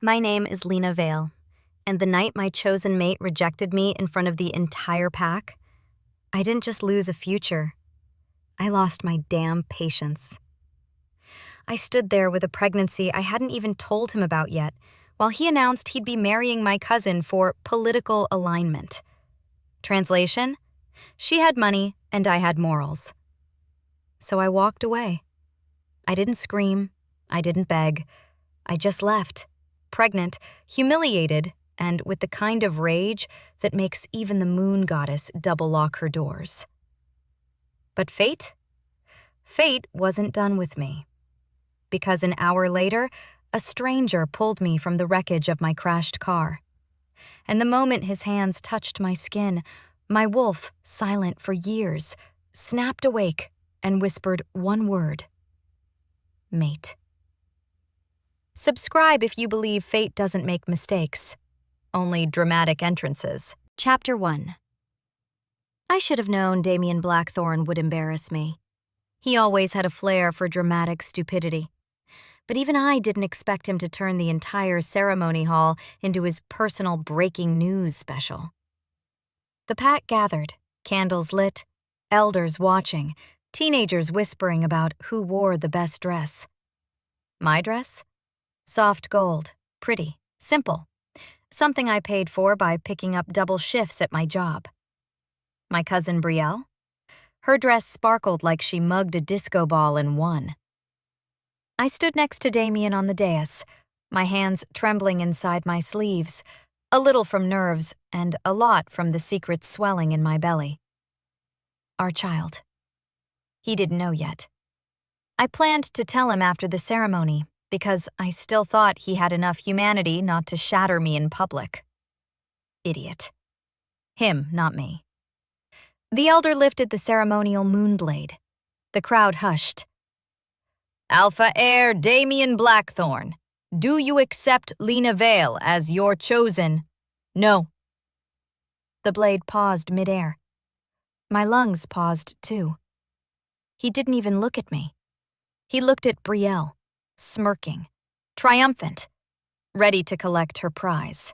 My name is Lena Vale, and the night my chosen mate rejected me in front of the entire pack, I didn't just lose a future. I lost my damn patience. I stood there with a pregnancy I hadn't even told him about yet, while he announced he'd be marrying my cousin for political alignment. Translation: she had money and I had morals. So I walked away. I didn't scream, I didn't beg, I just left, pregnant, humiliated, and with the kind of rage that makes even the moon goddess double lock her doors. But fate? Fate wasn't done with me. Because an hour later, a stranger pulled me from the wreckage of my crashed car. And the moment his hands touched my skin, my wolf, silent for years, snapped awake and whispered one word: mate. Subscribe if you believe fate doesn't make mistakes, only dramatic entrances. Chapter 1. I should have known Damien Blackthorne would embarrass me. He always had a flair for dramatic stupidity. But even I didn't expect him to turn the entire ceremony hall into his personal breaking news special. The pack gathered, candles lit, elders watching, teenagers whispering about who wore the best dress. My dress? Soft gold, pretty, simple. Something I paid for by picking up double shifts at my job. My cousin Brielle? Her dress sparkled like she mugged a disco ball and won. I stood next to Damien on the dais, my hands trembling inside my sleeves, a little from nerves and a lot from the secret swelling in my belly. Our child. He didn't know yet. I planned to tell him after the ceremony because I still thought he had enough humanity not to shatter me in public. Idiot. Him, not me. The elder lifted the ceremonial moonblade. The crowd hushed. Alpha heir Damien Blackthorne, do you accept Lena Vale as your chosen? No. The blade paused midair. My lungs paused too. He didn't even look at me. He looked at Brielle, smirking, triumphant, ready to collect her prize.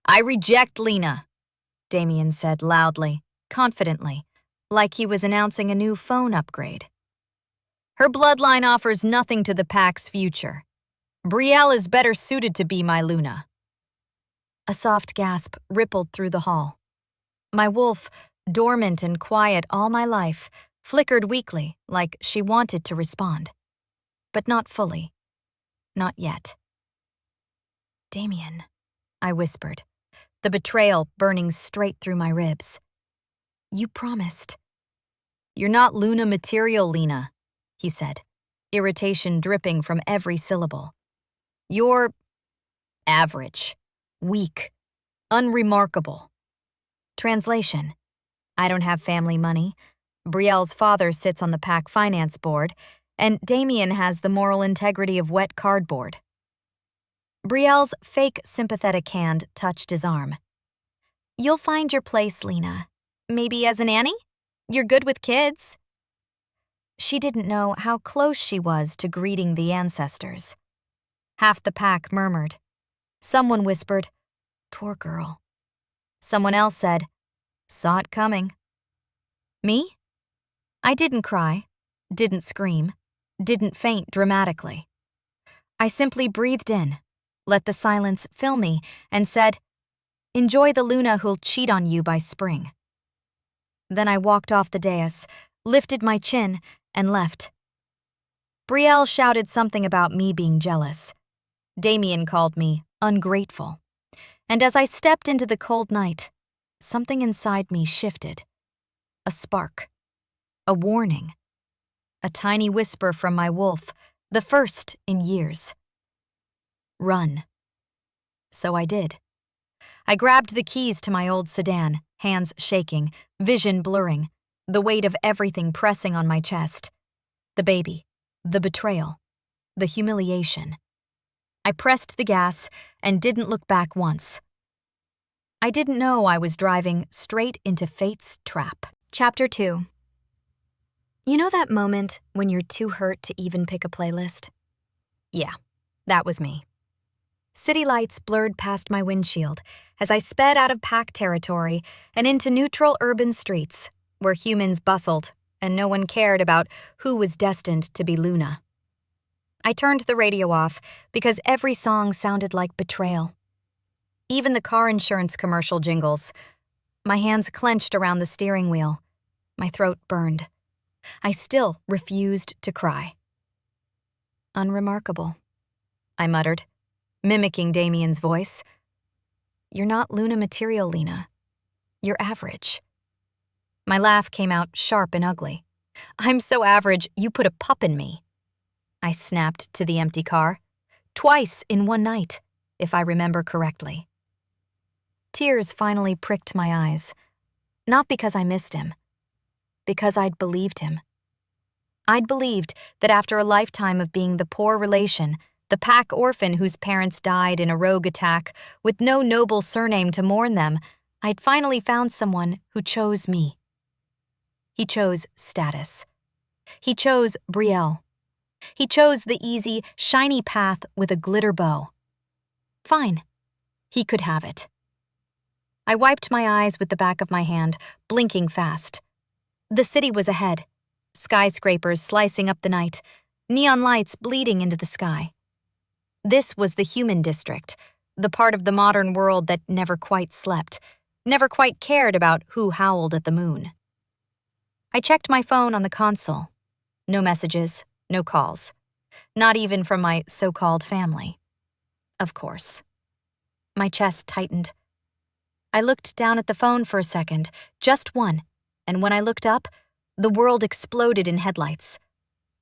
I reject Lena, Damien said loudly, confidently, like he was announcing a new phone upgrade. Her bloodline offers nothing to the pack's future. Brielle is better suited to be my Luna. A soft gasp rippled through the hall. My wolf, dormant and quiet all my life, flickered weakly like she wanted to respond. But not fully. Not yet. Damien, I whispered, the betrayal burning straight through my ribs. You promised. You're not Luna material, Lena, he said, irritation dripping from every syllable. You're average, weak, unremarkable. Translation: I don't have family money. Brielle's father sits on the pack finance board, and Damien has the moral integrity of wet cardboard. Brielle's fake sympathetic hand touched his arm. You'll find your place, Lena. Maybe as a nanny? You're good with kids. She didn't know how close she was to greeting the ancestors. Half the pack murmured. Someone whispered, poor girl. Someone else said, saw it coming. Me? I didn't cry, didn't scream, didn't faint dramatically. I simply breathed in, let the silence fill me, and said, enjoy the Luna who'll cheat on you by spring. Then I walked off the dais, lifted my chin, and left. Brielle shouted something about me being jealous. Damien called me ungrateful. And as I stepped into the cold night, something inside me shifted. A spark. A warning. A tiny whisper from my wolf, the first in years. Run. So I did. I grabbed the keys to my old sedan, hands shaking, vision blurring, the weight of everything pressing on my chest. The baby, the betrayal, the humiliation. I pressed the gas and didn't look back once. I didn't know I was driving straight into fate's trap. Chapter 2. You know that moment when you're too hurt to even pick a playlist? Yeah, that was me. City lights blurred past my windshield as I sped out of pack territory and into neutral urban streets where humans bustled and no one cared about who was destined to be Luna. I turned the radio off because every song sounded like betrayal. Even the car insurance commercial jingles. My hands clenched around the steering wheel. My throat burned. I still refused to cry. "Unremarkable," I muttered, mimicking Damien's voice. "You're not Luna material, Lena. You're average." My laugh came out sharp and ugly. "I'm so average, you put a pup in me." I snapped to the empty car. Twice in one night, if I remember correctly. Tears finally pricked my eyes. Not because I missed him. Because I'd believed him. I'd believed that after a lifetime of being the poor relation, the pack orphan whose parents died in a rogue attack with no noble surname to mourn them, I'd finally found someone who chose me. He chose status. He chose Brielle. He chose the easy, shiny path with a glitter bow. Fine. He could have it. I wiped my eyes with the back of my hand, blinking fast. The city was ahead. Skyscrapers slicing up the night, neon lights bleeding into the sky. This was the human district, the part of the modern world that never quite slept, never quite cared about who howled at the moon. I checked my phone on the console. No messages, no calls. Not even from my so-called family. Of course. My chest tightened. I looked down at the phone for a second, just one, and when I looked up, the world exploded in headlights.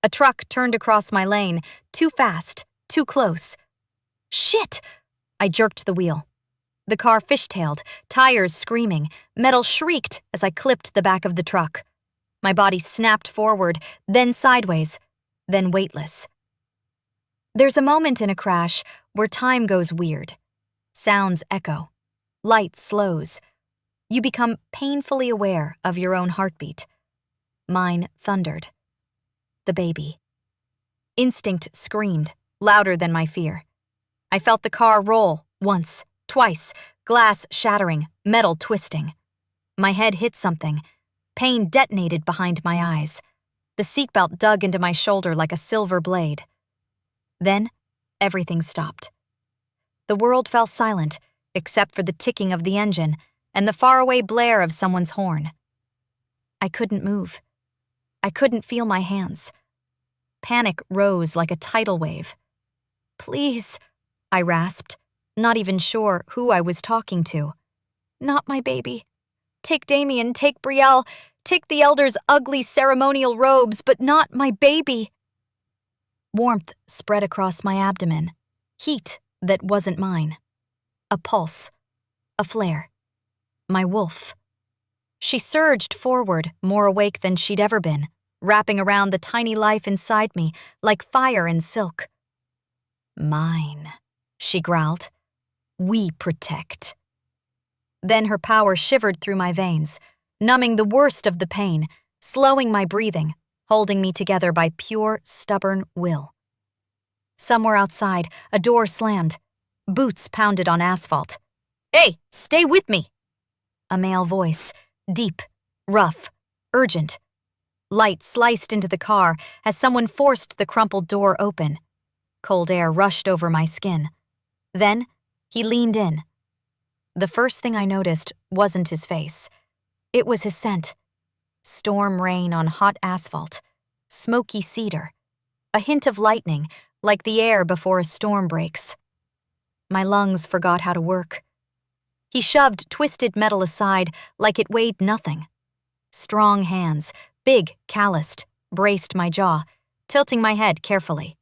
A truck turned across my lane, too fast, too close. Shit! I jerked the wheel. The car fishtailed, tires screaming, metal shrieked as I clipped the back of the truck. My body snapped forward, then sideways, then weightless. There's a moment in a crash where time goes weird. Sounds echo. Light slows. You become painfully aware of your own heartbeat. Mine thundered. The baby. Instinct screamed, louder than my fear. I felt the car roll, once, twice, glass shattering, metal twisting. My head hit something. Pain detonated behind my eyes. The seatbelt dug into my shoulder like a silver blade. Then, everything stopped. The world fell silent, except for the ticking of the engine and the faraway blare of someone's horn. I couldn't move. I couldn't feel my hands. Panic rose like a tidal wave. "Please," I rasped, not even sure who I was talking to. "Not my baby. Take Damien, take Brielle, take the elders' ugly ceremonial robes, but not my baby." Warmth spread across my abdomen. Heat that wasn't mine. A pulse. A flare. My wolf. She surged forward, more awake than she'd ever been, wrapping around the tiny life inside me like fire and silk. "Mine," she growled. "We protect." Then her power shivered through my veins, numbing the worst of the pain, slowing my breathing, holding me together by pure, stubborn will. Somewhere outside, a door slammed. Boots pounded on asphalt. "Hey, stay with me!" A male voice, deep, rough, urgent. Light sliced into the car as someone forced the crumpled door open. Cold air rushed over my skin. Then, he leaned in. The first thing I noticed wasn't his face. It was his scent. Storm rain on hot asphalt. Smoky cedar. A hint of lightning, like the air before a storm breaks. My lungs forgot how to work. He shoved twisted metal aside like it weighed nothing. Strong hands, big, calloused, braced my jaw, tilting my head carefully.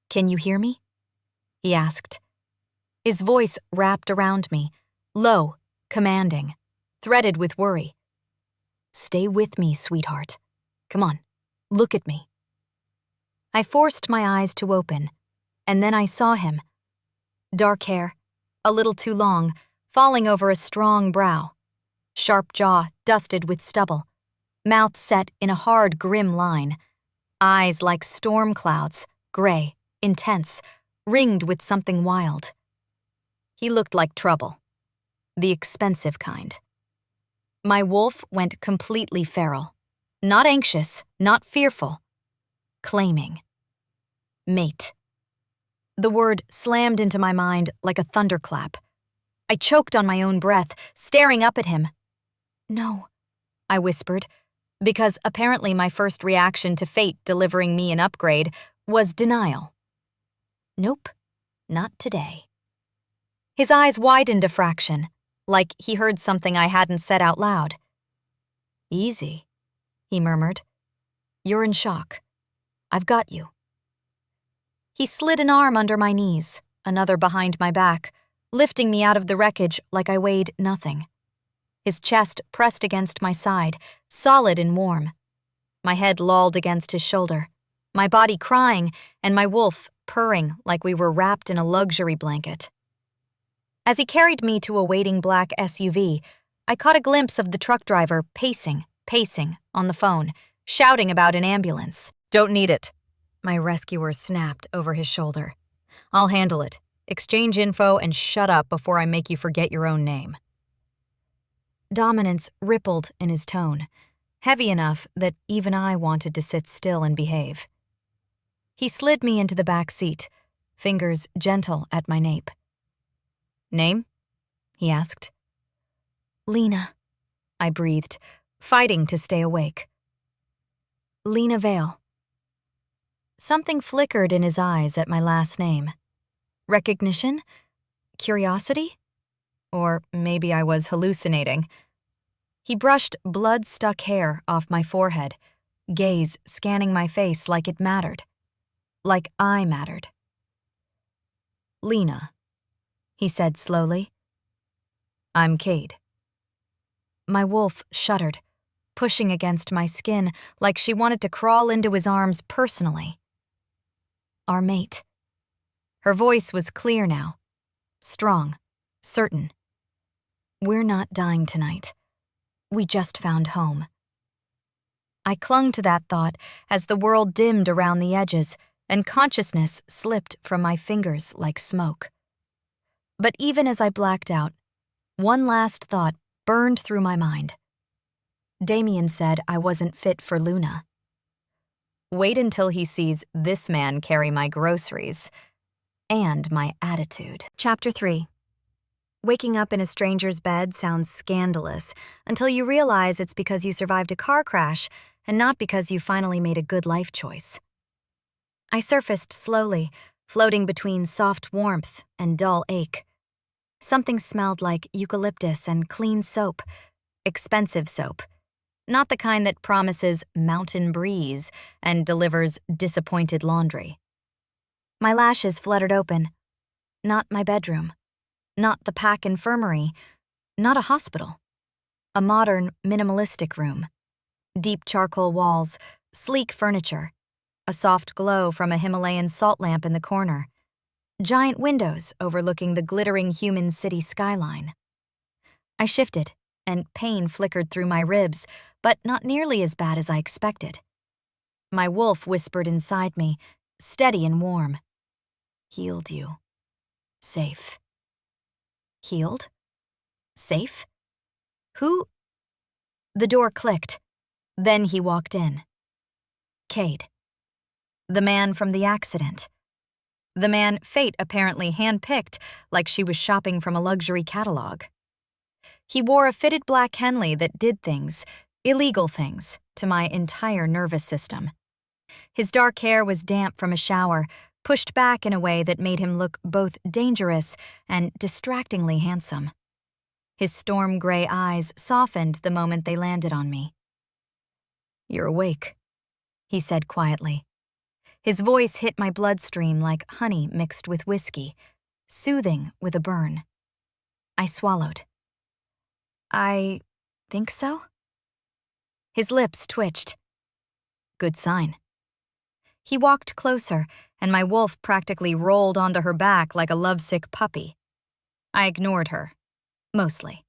"Can you hear me?" he asked. His voice wrapped around me, low, commanding, threaded with worry. "Stay with me, sweetheart. Come on, look at me." I forced my eyes to open, and then I saw him. Dark hair, a little too long, falling over a strong brow. Sharp jaw dusted with stubble. Mouth set in a hard, grim line. Eyes like storm clouds, gray, intense, ringed with something wild. He looked like trouble, the expensive kind. My wolf went completely feral, not anxious, not fearful, claiming. Mate. The word slammed into my mind like a thunderclap. I choked on my own breath, staring up at him. No, I whispered, because apparently my first reaction to fate delivering me an upgrade was denial. Nope, not today. His eyes widened a fraction, like he heard something I hadn't said out loud. Easy, he murmured. You're in shock. I've got you. He slid an arm under my knees, another behind my back, lifting me out of the wreckage like I weighed nothing. His chest pressed against my side, solid and warm. My head lolled against his shoulder, my body crying and my wolf purring like we were wrapped in a luxury blanket. As he carried me to a waiting black SUV, I caught a glimpse of the truck driver pacing on the phone, shouting about an ambulance. Don't need it, my rescuer snapped over his shoulder. I'll handle it. Exchange info and shut up before I make you forget your own name. Dominance rippled in his tone, heavy enough that even I wanted to sit still and behave. He slid me into the back seat, fingers gentle at my nape. Name? He asked. Lena, I breathed, fighting to stay awake. Lena Vale. Something flickered in his eyes at my last name. Recognition? Curiosity? Or maybe I was hallucinating. He brushed blood-stuck hair off my forehead, gaze scanning my face like it mattered. Like I mattered. Lena, he said slowly. I'm Kade. My wolf shuddered, pushing against my skin like she wanted to crawl into his arms personally. Our mate. Her voice was clear now, strong, certain. We're not dying tonight. We just found home. I clung to that thought as the world dimmed around the edges and consciousness slipped from my fingers like smoke. But even as I blacked out, one last thought burned through my mind. Damien said I wasn't fit for Luna. Wait until he sees this man carry my groceries. And my attitude. Chapter 3. Waking up in a stranger's bed sounds scandalous until you realize it's because you survived a car crash and not because you finally made a good life choice. I surfaced slowly, floating between soft warmth and dull ache. Something smelled like eucalyptus and clean soap, expensive soap, not the kind that promises mountain breeze and delivers disappointed laundry. My lashes fluttered open. Not my bedroom. Not the pack infirmary. Not a hospital. A modern, minimalistic room. Deep charcoal walls, sleek furniture. A soft glow from a Himalayan salt lamp in the corner. Giant windows overlooking the glittering human city skyline. I shifted, and pain flickered through my ribs, but not nearly as bad as I expected. My wolf whispered inside me, steady and warm. Healed you. Safe. Healed? Safe? Who? The door clicked. Then he walked in. Kade. The man from the accident. The man fate apparently handpicked like she was shopping from a luxury catalog. He wore a fitted black Henley that did things, illegal things, to my entire nervous system. His dark hair was damp from a shower, pushed back in a way that made him look both dangerous and distractingly handsome. His storm gray eyes softened the moment they landed on me. You're awake, he said quietly. His voice hit my bloodstream like honey mixed with whiskey, soothing with a burn. I swallowed. I think so? His lips twitched. Good sign. He walked closer, and my wolf practically rolled onto her back like a lovesick puppy. I ignored her. Mostly.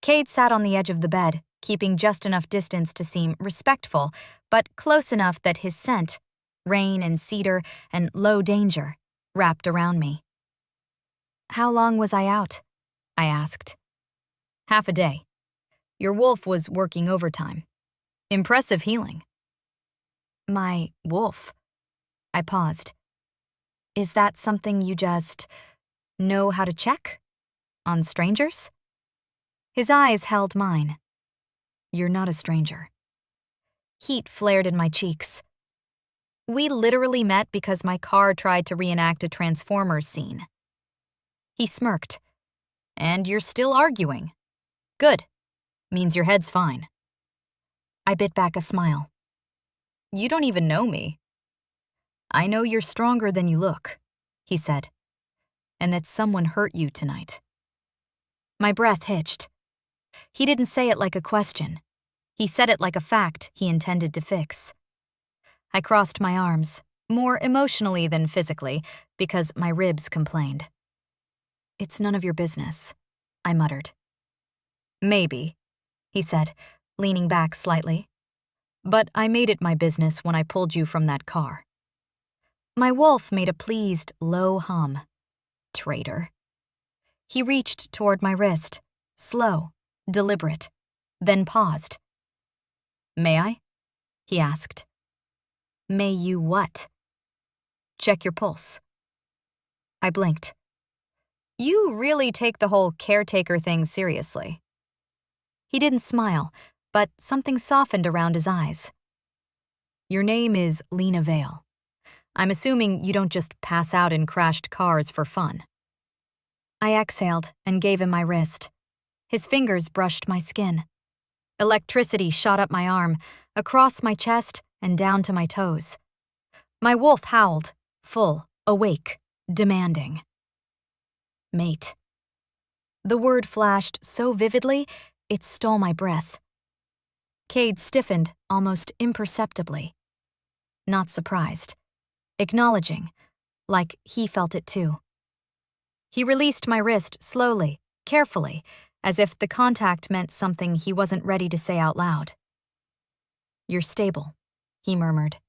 Kade sat on the edge of the bed, keeping just enough distance to seem respectful, but close enough that his scent, rain and cedar and low danger, wrapped around me. "How long was I out?" I asked. "Half a day. Your wolf was working overtime. Impressive healing." "My wolf?" I paused. "Is that something you just know how to check? On strangers?" His eyes held mine. "You're not a stranger." Heat flared in my cheeks. "We literally met because my car tried to reenact a Transformers scene." He smirked. "And you're still arguing. Good. Means your head's fine." I bit back a smile. "You don't even know me." "I know you're stronger than you look," he said, "and that someone hurt you tonight." My breath hitched. He didn't say it like a question. He said it like a fact he intended to fix. I crossed my arms, more emotionally than physically, because my ribs complained. "It's none of your business," I muttered. "Maybe," he said, leaning back slightly. "But I made it my business when I pulled you from that car." My wolf made a pleased, low hum. Traitor. He reached toward my wrist, slow, deliberate, then paused. "May I?" he asked. "May you what?" "Check your pulse." I blinked. "You really take the whole caretaker thing seriously." He didn't smile, but something softened around his eyes. "Your name is Lena Vale. I'm assuming you don't just pass out in crashed cars for fun." I exhaled and gave him my wrist. His fingers brushed my skin. Electricity shot up my arm, across my chest and down to my toes. My wolf howled, full, awake, demanding. "Mate." The word flashed so vividly, it stole my breath. Kade stiffened almost imperceptibly. Not surprised. Acknowledging, like he felt it too. He released my wrist slowly, carefully, as if the contact meant something he wasn't ready to say out loud. "You're stable," he murmured,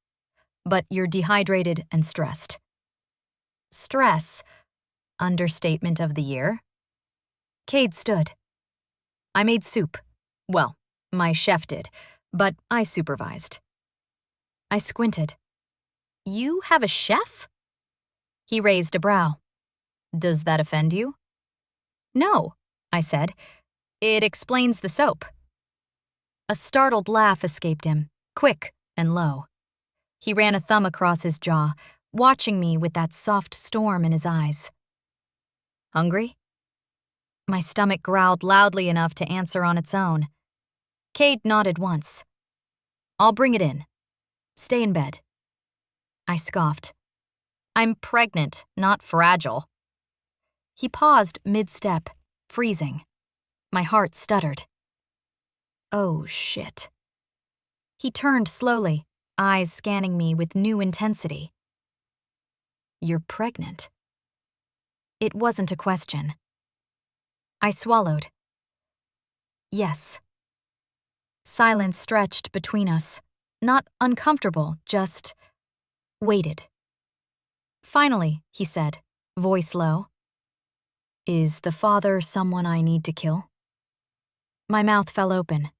"but you're dehydrated and stressed." Stress? Understatement of the year. Kade stood. "I made soup. Well, my chef did, but I supervised." I squinted. "You have a chef?" He raised a brow. "Does that offend you?" "No," I said. "It explains the soap." A startled laugh escaped him, quick and low. He ran a thumb across his jaw, watching me with that soft storm in his eyes. "Hungry?" My stomach growled loudly enough to answer on its own. Kade nodded once. "I'll bring it in. Stay in bed." I scoffed. "I'm pregnant, not fragile." He paused mid-step, freezing. My heart stuttered. Oh, shit. He turned slowly, eyes scanning me with new intensity. "You're pregnant." It wasn't a question. I swallowed. "Yes." Silence stretched between us, not uncomfortable, just waited. Finally, he said, voice low, "Is the father someone I need to kill?" My mouth fell open.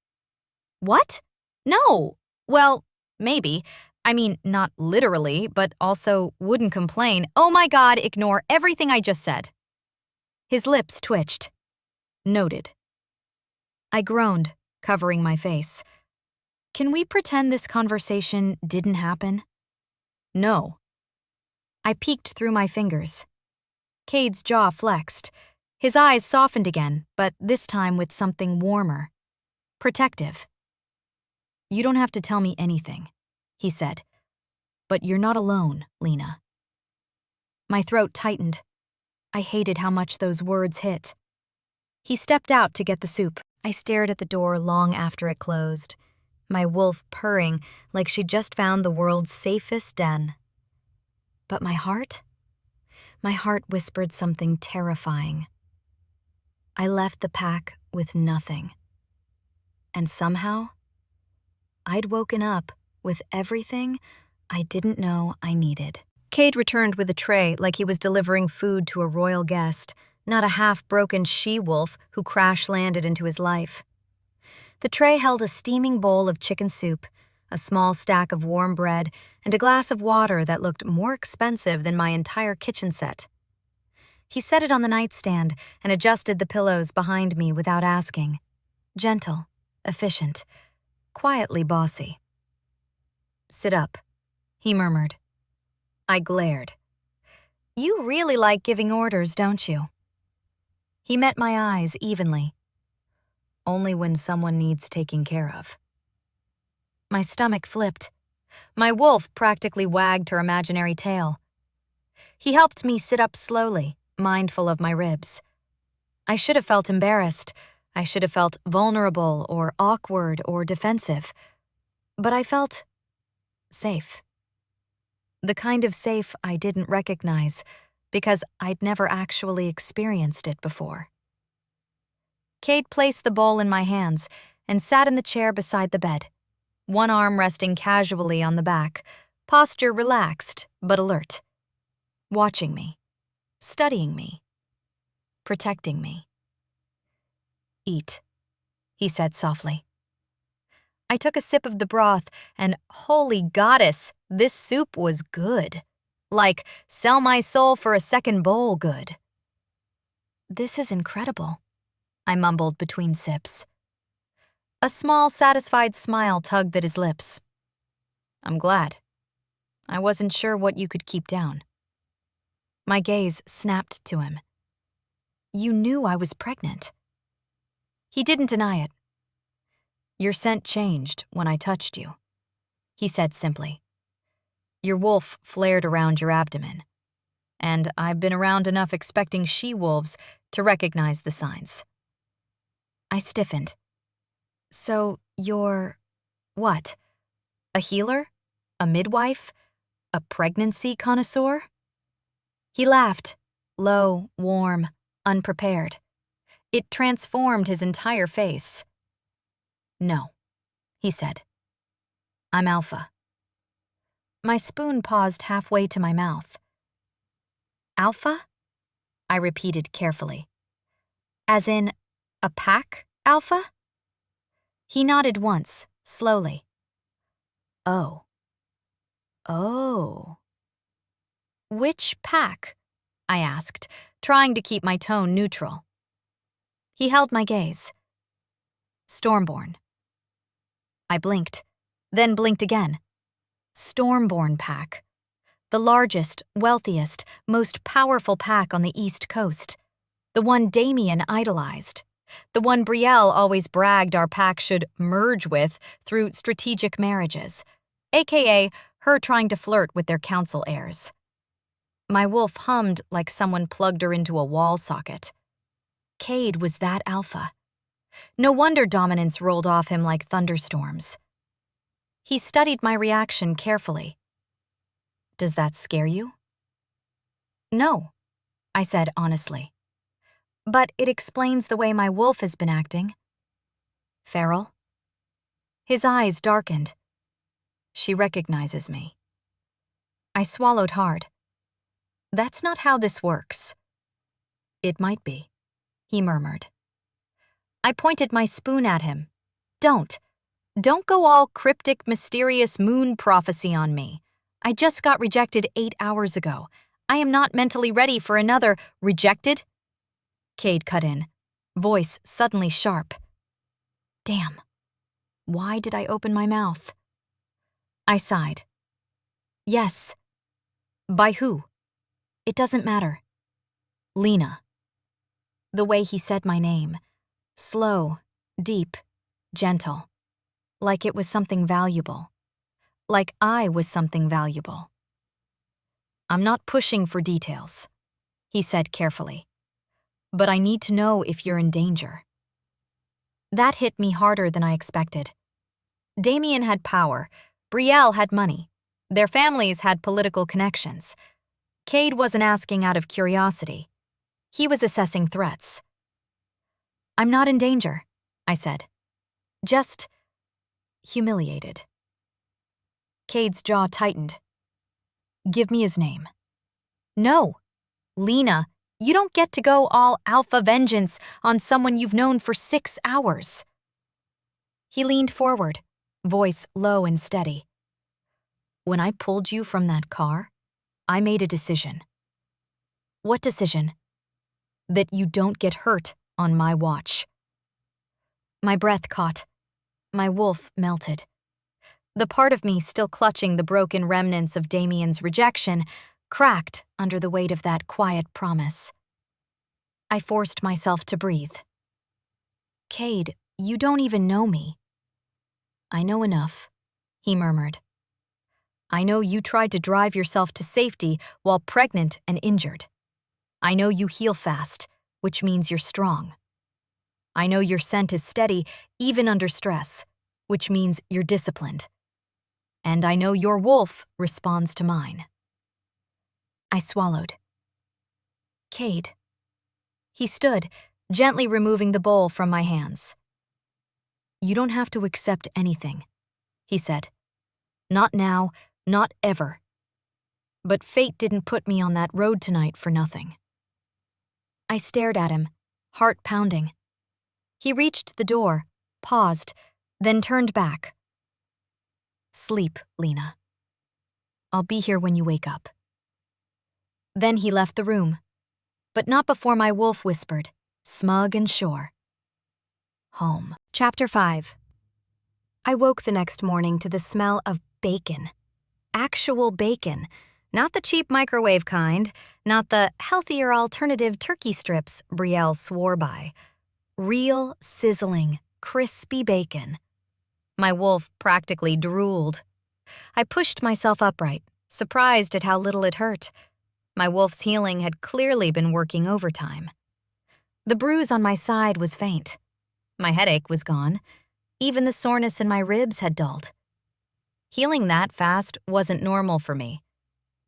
"What? No! Well, maybe. I mean, not literally, but also wouldn't complain. Oh my God, ignore everything I just said." His lips twitched. "Noted." I groaned, covering my face. "Can we pretend this conversation didn't happen?" "No." I peeked through my fingers. Kade's jaw flexed. His eyes softened again, but this time with something warmer. Protective. "You don't have to tell me anything," he said. "But you're not alone, Lena." My throat tightened. I hated how much those words hit. He stepped out to get the soup. I stared at the door long after it closed, my wolf purring like she'd just found the world's safest den. But my heart whispered something terrifying. I left the pack with nothing. And somehow, I'd woken up with everything I didn't know I needed. Kade returned with a tray like he was delivering food to a royal guest, not a half-broken she-wolf who crash-landed into his life. The tray held a steaming bowl of chicken soup, a small stack of warm bread, and a glass of water that looked more expensive than my entire kitchen set. He set it on the nightstand and adjusted the pillows behind me without asking. Gentle, efficient, quietly bossy. "Sit up," he murmured. I glared. "You really like giving orders, don't you?" He met my eyes evenly. "Only when someone needs taking care of." My stomach flipped. My wolf practically wagged her imaginary tail. He helped me sit up slowly, mindful of my ribs. I should have felt embarrassed. I should have felt vulnerable or awkward or defensive. But I felt safe. The kind of safe I didn't recognize because I'd never actually experienced it before. Kade placed the bowl in my hands and sat in the chair beside the bed, one arm resting casually on the back, posture relaxed but alert, watching me, studying me, protecting me. "Eat," he said softly. I took a sip of the broth, and holy goddess, this soup was good. Like, sell my soul for a second bowl good. "This is incredible," I mumbled between sips. A small, satisfied smile tugged at his lips. "I'm glad. I wasn't sure what you could keep down." My gaze snapped to him. "You knew I was pregnant." He didn't deny it. "Your scent changed when I touched you," he said simply. "Your wolf flared around your abdomen, and I've been around enough expecting she-wolves to recognize the signs." I stiffened. "So you're what? A healer? A midwife? A pregnancy connoisseur?" He laughed, low, warm, unprepared. It transformed his entire face. "No," he said. "I'm Alpha." My spoon paused halfway to my mouth. "Alpha?" I repeated carefully. "As in, a pack alpha?" He nodded once, slowly. "Oh. Oh." "Which pack?" I asked, trying to keep my tone neutral. He held my gaze. "Stormborn." I blinked, then blinked again. Stormborn pack. The largest, wealthiest, most powerful pack on the East Coast. The one Damien idolized. The one Brielle always bragged our pack should merge with through strategic marriages, aka her trying to flirt with their council heirs. My wolf hummed like someone plugged her into a wall socket. Kade was that alpha. No wonder dominance rolled off him like thunderstorms. He studied my reaction carefully. "Does that scare you?" "No," I said honestly. "But it explains the way my wolf has been acting." "Feral?" His eyes darkened. "She recognizes me." I swallowed hard. "That's not how this works." "It might be," he murmured. I pointed my spoon at him. Don't go all cryptic, mysterious moon prophecy on me. I just got rejected 8 hours ago. I am not mentally ready for another rejected." Kade cut in, voice suddenly sharp. Damn. Why did I open my mouth? I sighed. "Yes." "By who?" "It doesn't matter." "Lena." The way he said my name. Slow, deep, gentle. Like it was something valuable. Like I was something valuable. "I'm not pushing for details," he said carefully. "But I need to know if you're in danger." That hit me harder than I expected. Damien had power. Brielle had money. Their families had political connections. Kade wasn't asking out of curiosity. He was assessing threats. "I'm not in danger," I said. "Just humiliated." Kade's jaw tightened. Give me his name. No. Lena, you don't get to go all alpha vengeance on someone you've known for 6 hours. He leaned forward, voice low and steady. When I pulled you from that car, I made a decision. What decision? That you don't get hurt on my watch. My breath caught. My wolf melted. The part of me still clutching the broken remnants of Damien's rejection cracked under the weight of that quiet promise. I forced myself to breathe. Kade, you don't even know me. I know enough, he murmured. I know you tried to drive yourself to safety while pregnant and injured. I know you heal fast, which means you're strong. I know your scent is steady even under stress, which means you're disciplined. And I know your wolf responds to mine. I swallowed. Kade. He stood, gently removing the bowl from my hands. You don't have to accept anything, he said. Not now, not ever. But fate didn't put me on that road tonight for nothing. I stared at him, heart pounding. He reached the door, paused, then turned back. Sleep, Lena. I'll be here when you wake up. Then he left the room, but not before my wolf whispered, smug and sure. Home. Chapter 5. I woke the next morning to the smell of bacon. Actual bacon. Not the cheap microwave kind, not the healthier alternative turkey strips Brielle swore by. Real, sizzling, crispy bacon. My wolf practically drooled. I pushed myself upright, surprised at how little it hurt. My wolf's healing had clearly been working overtime. The bruise on my side was faint. My headache was gone. Even the soreness in my ribs had dulled. Healing that fast wasn't normal for me.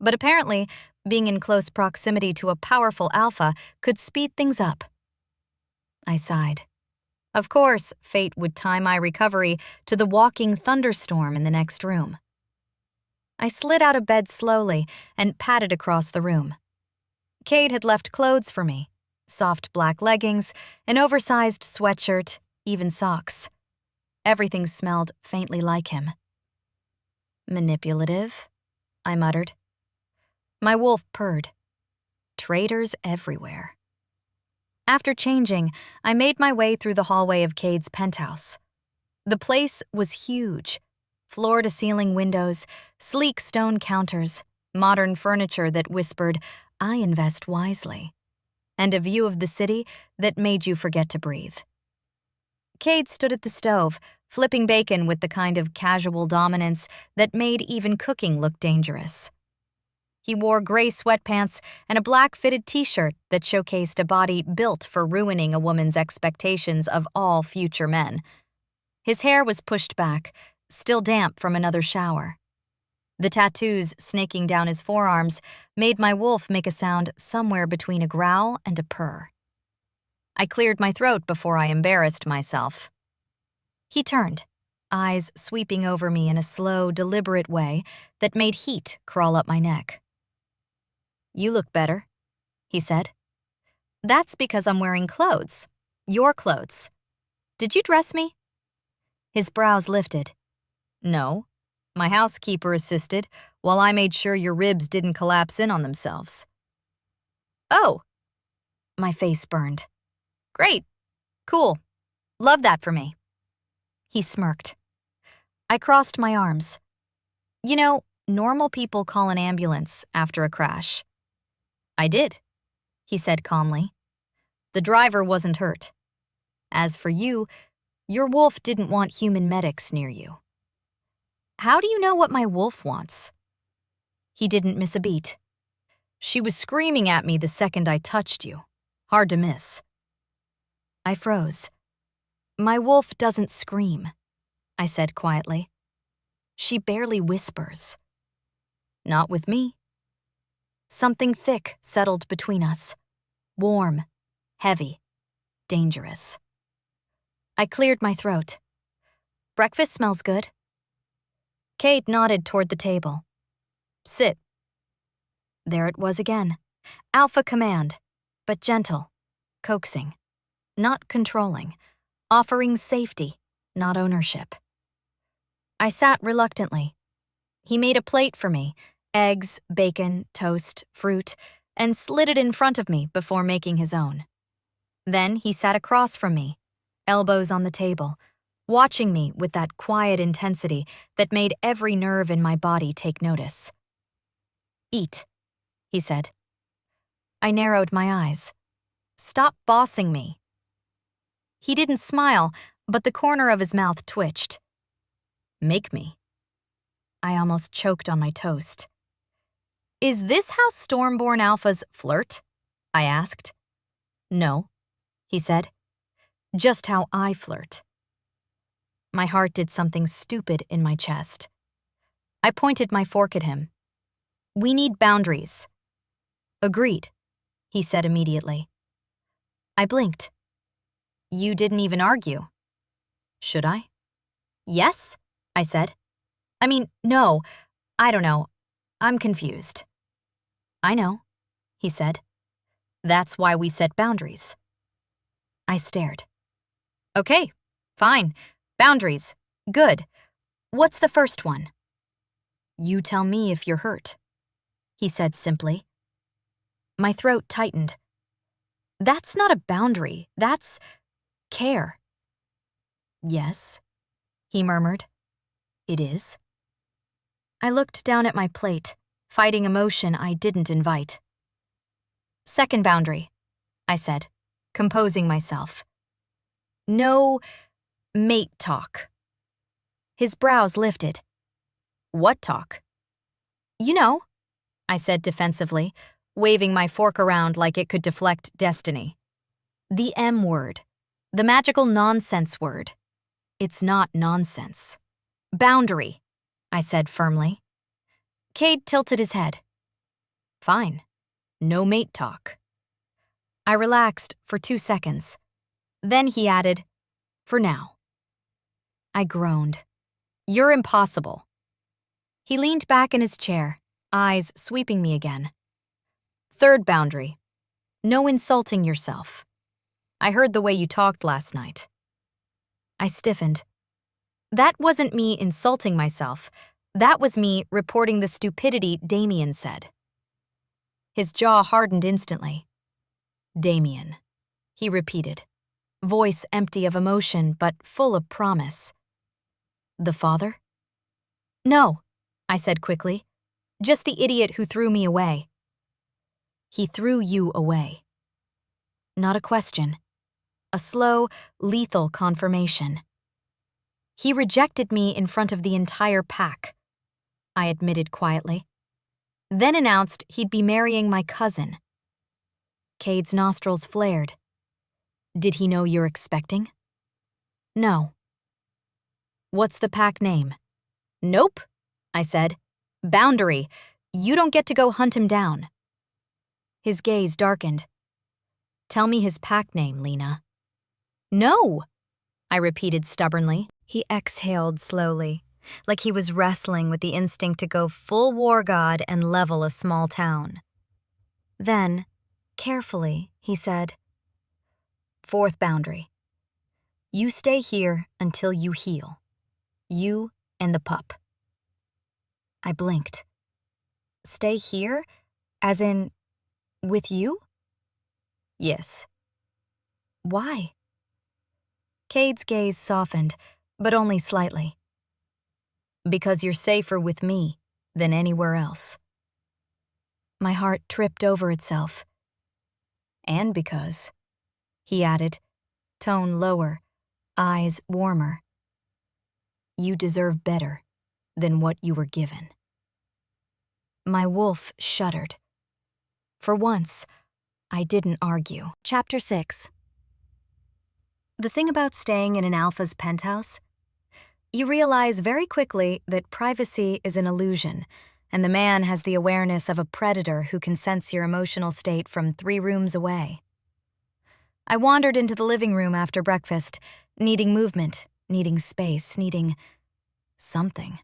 But apparently, being in close proximity to a powerful alpha could speed things up. I sighed. Of course, fate would tie my recovery to the walking thunderstorm in the next room. I slid out of bed slowly and padded across the room. Kade had left clothes for me. Soft black leggings, an oversized sweatshirt, even socks. Everything smelled faintly like him. Manipulative, I muttered. My wolf purred. Traitors everywhere. After changing, I made my way through the hallway of Kade's penthouse. The place was huge. Floor-to-ceiling windows, sleek stone counters, modern furniture that whispered, I invest wisely, and a view of the city that made you forget to breathe. Kade stood at the stove, flipping bacon with the kind of casual dominance that made even cooking look dangerous. He wore gray sweatpants and a black fitted t-shirt that showcased a body built for ruining a woman's expectations of all future men. His hair was pushed back, still damp from another shower. The tattoos snaking down his forearms made my wolf make a sound somewhere between a growl and a purr. I cleared my throat before I embarrassed myself. He turned, eyes sweeping over me in a slow, deliberate way that made heat crawl up my neck. You look better, he said. That's because I'm wearing clothes. Your clothes. Did you dress me? His brows lifted. No. My housekeeper assisted while I made sure your ribs didn't collapse in on themselves. Oh. My face burned. Great. Cool. Love that for me. He smirked. I crossed my arms. You know, normal people call an ambulance after a crash. I did, he said calmly. The driver wasn't hurt. As for you, your wolf didn't want human medics near you. How do you know what my wolf wants? He didn't miss a beat. She was screaming at me the second I touched you. Hard to miss. I froze. My wolf doesn't scream, I said quietly. She barely whispers. Not with me. Something thick settled between us. Warm, heavy, dangerous. I cleared my throat. Breakfast smells good. Kade nodded toward the table. Sit. There it was again. Alpha command, but gentle, coaxing, not controlling, offering safety, not ownership. I sat reluctantly. He made a plate for me, eggs, bacon, toast, fruit, and slid it in front of me before making his own. Then he sat across from me, elbows on the table, watching me with that quiet intensity that made every nerve in my body take notice. "Eat," he said. I narrowed my eyes. "Stop bossing me." He didn't smile, but the corner of his mouth twitched. "Make me." I almost choked on my toast. "Is this how Stormborn Alphas flirt?" I asked. "No," he said. "Just how I flirt." My heart did something stupid in my chest. I pointed my fork at him. "We need boundaries." "Agreed," he said immediately. I blinked. "You didn't even argue." "Should I?" "Yes," I said. No, I don't know. I'm confused." "I know," he said. "That's why we set boundaries." I stared. "Okay, fine. Boundaries. Good. What's the first one?" "You tell me if you're hurt," he said simply. My throat tightened. "That's not a boundary. That's care." "Yes," he murmured. "It is." I looked down at my plate, fighting emotion I didn't invite. "Second boundary," I said, composing myself. "No mate talk." His brows lifted. "What talk?" "You know," I said defensively, waving my fork around like it could deflect destiny. "The M word. The magical nonsense word. It's not nonsense." "Boundary," I said firmly. Kade tilted his head. "Fine. No mate talk." I relaxed for 2 seconds. Then he added, "For now." I groaned. "You're impossible." He leaned back in his chair, eyes sweeping me again. "Third boundary. No insulting yourself. I heard the way you talked last night." I stiffened. That wasn't me insulting myself. That was me reporting the stupidity Damien said. His jaw hardened instantly. "Damien," he repeated, voice empty of emotion but full of promise. "The father?" "No," I said quickly. "Just the idiot who threw me away." "He threw you away." Not a question. A slow, lethal confirmation. "He rejected me in front of the entire pack," I admitted quietly. Then announced he'd be marrying my cousin. Kade's nostrils flared. "Did he know you're expecting?" "No." "What's the pack name?" "Nope," I said. "Boundary. You don't get to go hunt him down." His gaze darkened. "Tell me his pack name, Lena." "No," I repeated stubbornly. He exhaled slowly, like he was wrestling with the instinct to go full war god and level a small town. Then, carefully, he said, "Fourth boundary. You stay here until you heal. You and the pup." I blinked. "Stay here? As in, with you?" "Yes." "Why?" Kade's gaze softened, but only slightly. "Because you're safer with me than anywhere else." My heart tripped over itself. "And because," he added, tone lower, eyes warmer, "you deserve better than what you were given." My wolf shuddered. For once, I didn't argue. Chapter 6. The thing about staying in an alpha's penthouse? You realize very quickly that privacy is an illusion, and the man has the awareness of a predator who can sense your emotional state from 3 rooms away. I wandered into the living room after breakfast, needing movement, needing space, needing something.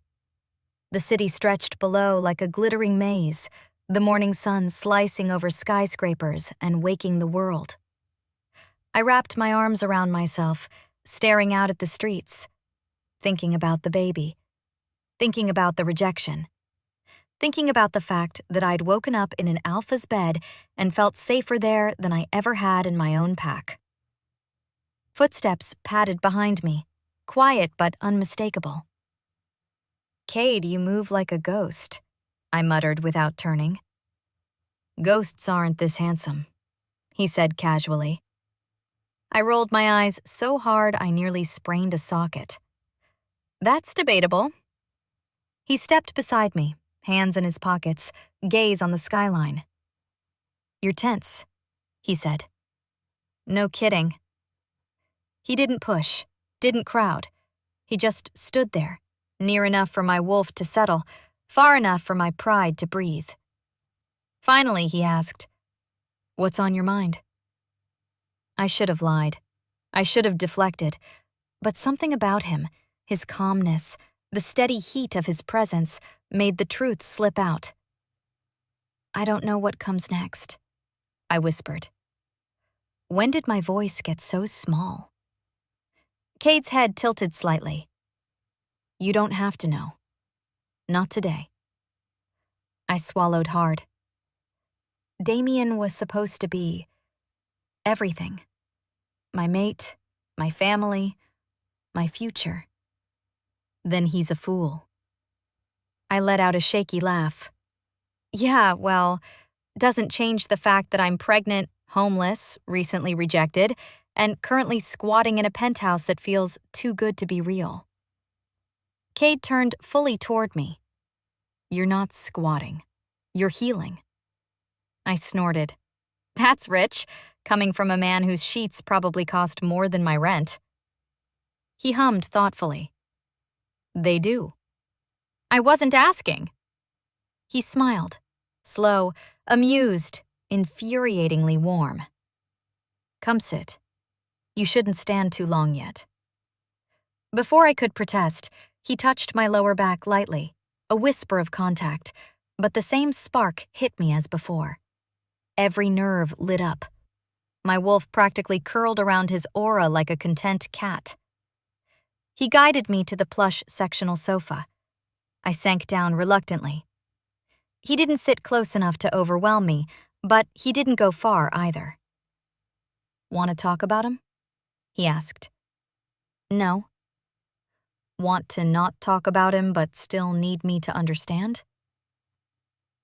The city stretched below like a glittering maze, the morning sun slicing over skyscrapers and waking the world. I wrapped my arms around myself, staring out at the streets, thinking about the baby, thinking about the rejection, thinking about the fact that I'd woken up in an alpha's bed and felt safer there than I ever had in my own pack. Footsteps padded behind me, quiet but unmistakable. "Kade, you move like a ghost," I muttered without turning. "Ghosts aren't this handsome," he said casually. I rolled my eyes so hard I nearly sprained a socket. "That's debatable." He stepped beside me, hands in his pockets, gaze on the skyline. "You're tense," he said. "No kidding." He didn't push, didn't crowd. He just stood there, near enough for my wolf to settle, far enough for my pride to breathe. Finally, he asked, "What's on your mind?" I should have lied. I should have deflected. But something about him, his calmness, the steady heat of his presence, made the truth slip out. "I don't know what comes next," I whispered. When did my voice get so small? Kade's head tilted slightly. "You don't have to know. Not today." I swallowed hard. Damien was supposed to be everything. My mate, my family, my future. Then he's a fool. I let out a shaky laugh. "Yeah, well, doesn't change the fact that I'm pregnant, homeless, recently rejected, and currently squatting in a penthouse that feels too good to be real." Kade turned fully toward me. "You're not squatting. You're healing." I snorted. "That's rich, coming from a man whose sheets probably cost more than my rent." He hummed thoughtfully. "They do." "I wasn't asking." He smiled, slow, amused, infuriatingly warm. "Come sit. You shouldn't stand too long yet." Before I could protest, he touched my lower back lightly, a whisper of contact, but the same spark hit me as before. Every nerve lit up. My wolf practically curled around his aura like a content cat. He guided me to the plush sectional sofa. I sank down reluctantly. He didn't sit close enough to overwhelm me, but he didn't go far either. "Want to talk about him?" he asked. "No." "Want to not talk about him but still need me to understand?"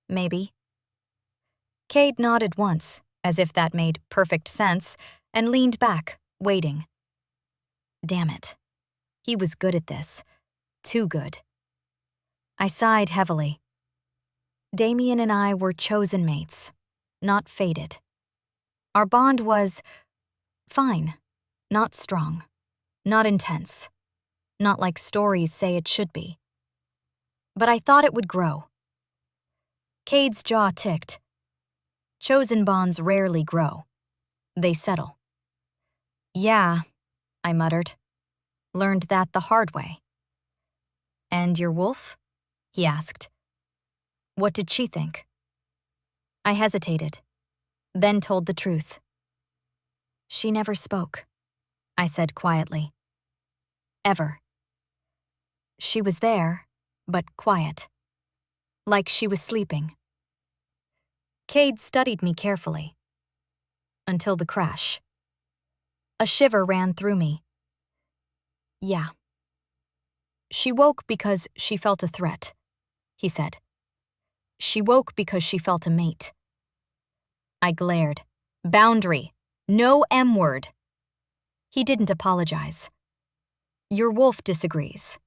"Maybe." Kade nodded once, as if that made perfect sense, and leaned back, waiting. Damn it. He was good at this. Too good. I sighed heavily. Damien and I were chosen mates, not fated. Our bond was fine, not strong, not intense, not like stories say it should be. But I thought it would grow. Kade's jaw ticked. Chosen bonds rarely grow. They settle. "Yeah," I muttered. "Learned that the hard way." "And your wolf?" he asked. "What did she think?" I hesitated, then told the truth. "She never spoke," I said quietly. "Ever. She was there, but quiet. Like she was sleeping." Kade studied me carefully. Until the crash. A shiver ran through me. "Yeah." "She woke because she felt a threat," he said. "She woke because she felt a mate." I glared. Boundary. No M-word. He didn't apologize. "Your wolf disagrees."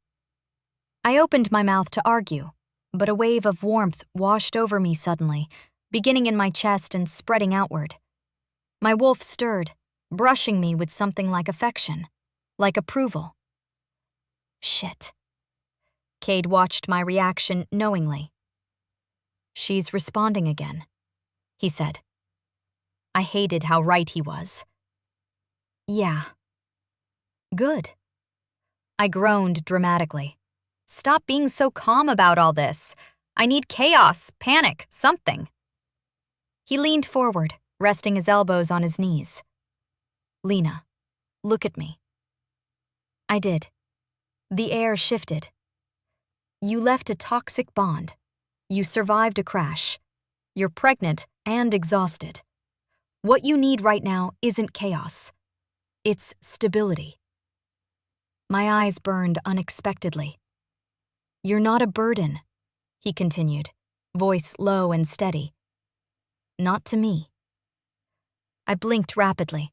I opened my mouth to argue, but a wave of warmth washed over me suddenly, beginning in my chest and spreading outward. My wolf stirred, brushing me with something like affection, like approval. Shit. Kade watched my reaction knowingly. "She's responding again," he said. I hated how right he was. "Yeah." "Good." I groaned dramatically. "Stop being so calm about all this. I need chaos, panic, something. He leaned forward, resting his elbows on his knees. Lena, look at me. I did. The air shifted. You left a toxic bond. You survived a crash. You're pregnant and exhausted. What you need right now isn't chaos. It's stability. My eyes burned unexpectedly. You're not a burden, he continued, voice low and steady. Not to me. I blinked rapidly.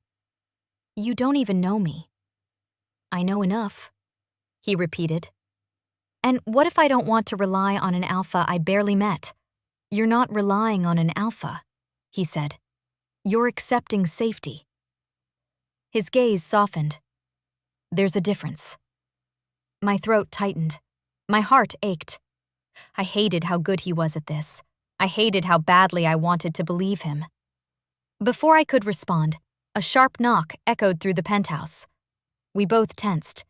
You don't even know me. I know enough, he repeated. And what if I don't want to rely on an alpha I barely met? You're not relying on an alpha, he said. You're accepting safety. His gaze softened. There's a difference. My throat tightened. My heart ached. I hated how good he was at this. I hated how badly I wanted to believe him. Before I could respond, a sharp knock echoed through the penthouse. We both tensed.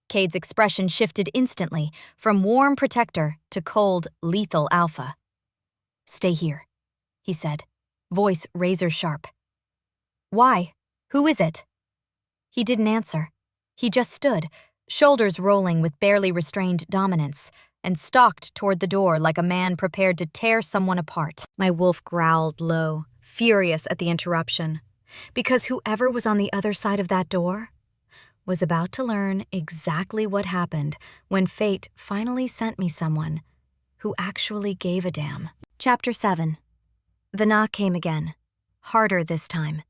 Kade's expression shifted instantly from warm protector to cold, lethal alpha. Stay here, he said, voice razor-sharp. Why? Who is it? He didn't answer. He just stood, shoulders rolling with barely restrained dominance, and stalked toward the door like a man prepared to tear someone apart. My wolf growled low, furious at the interruption, because whoever was on the other side of that door was about to learn exactly what happened when fate finally sent me someone who actually gave a damn. Chapter 7. The knock came again, harder this time.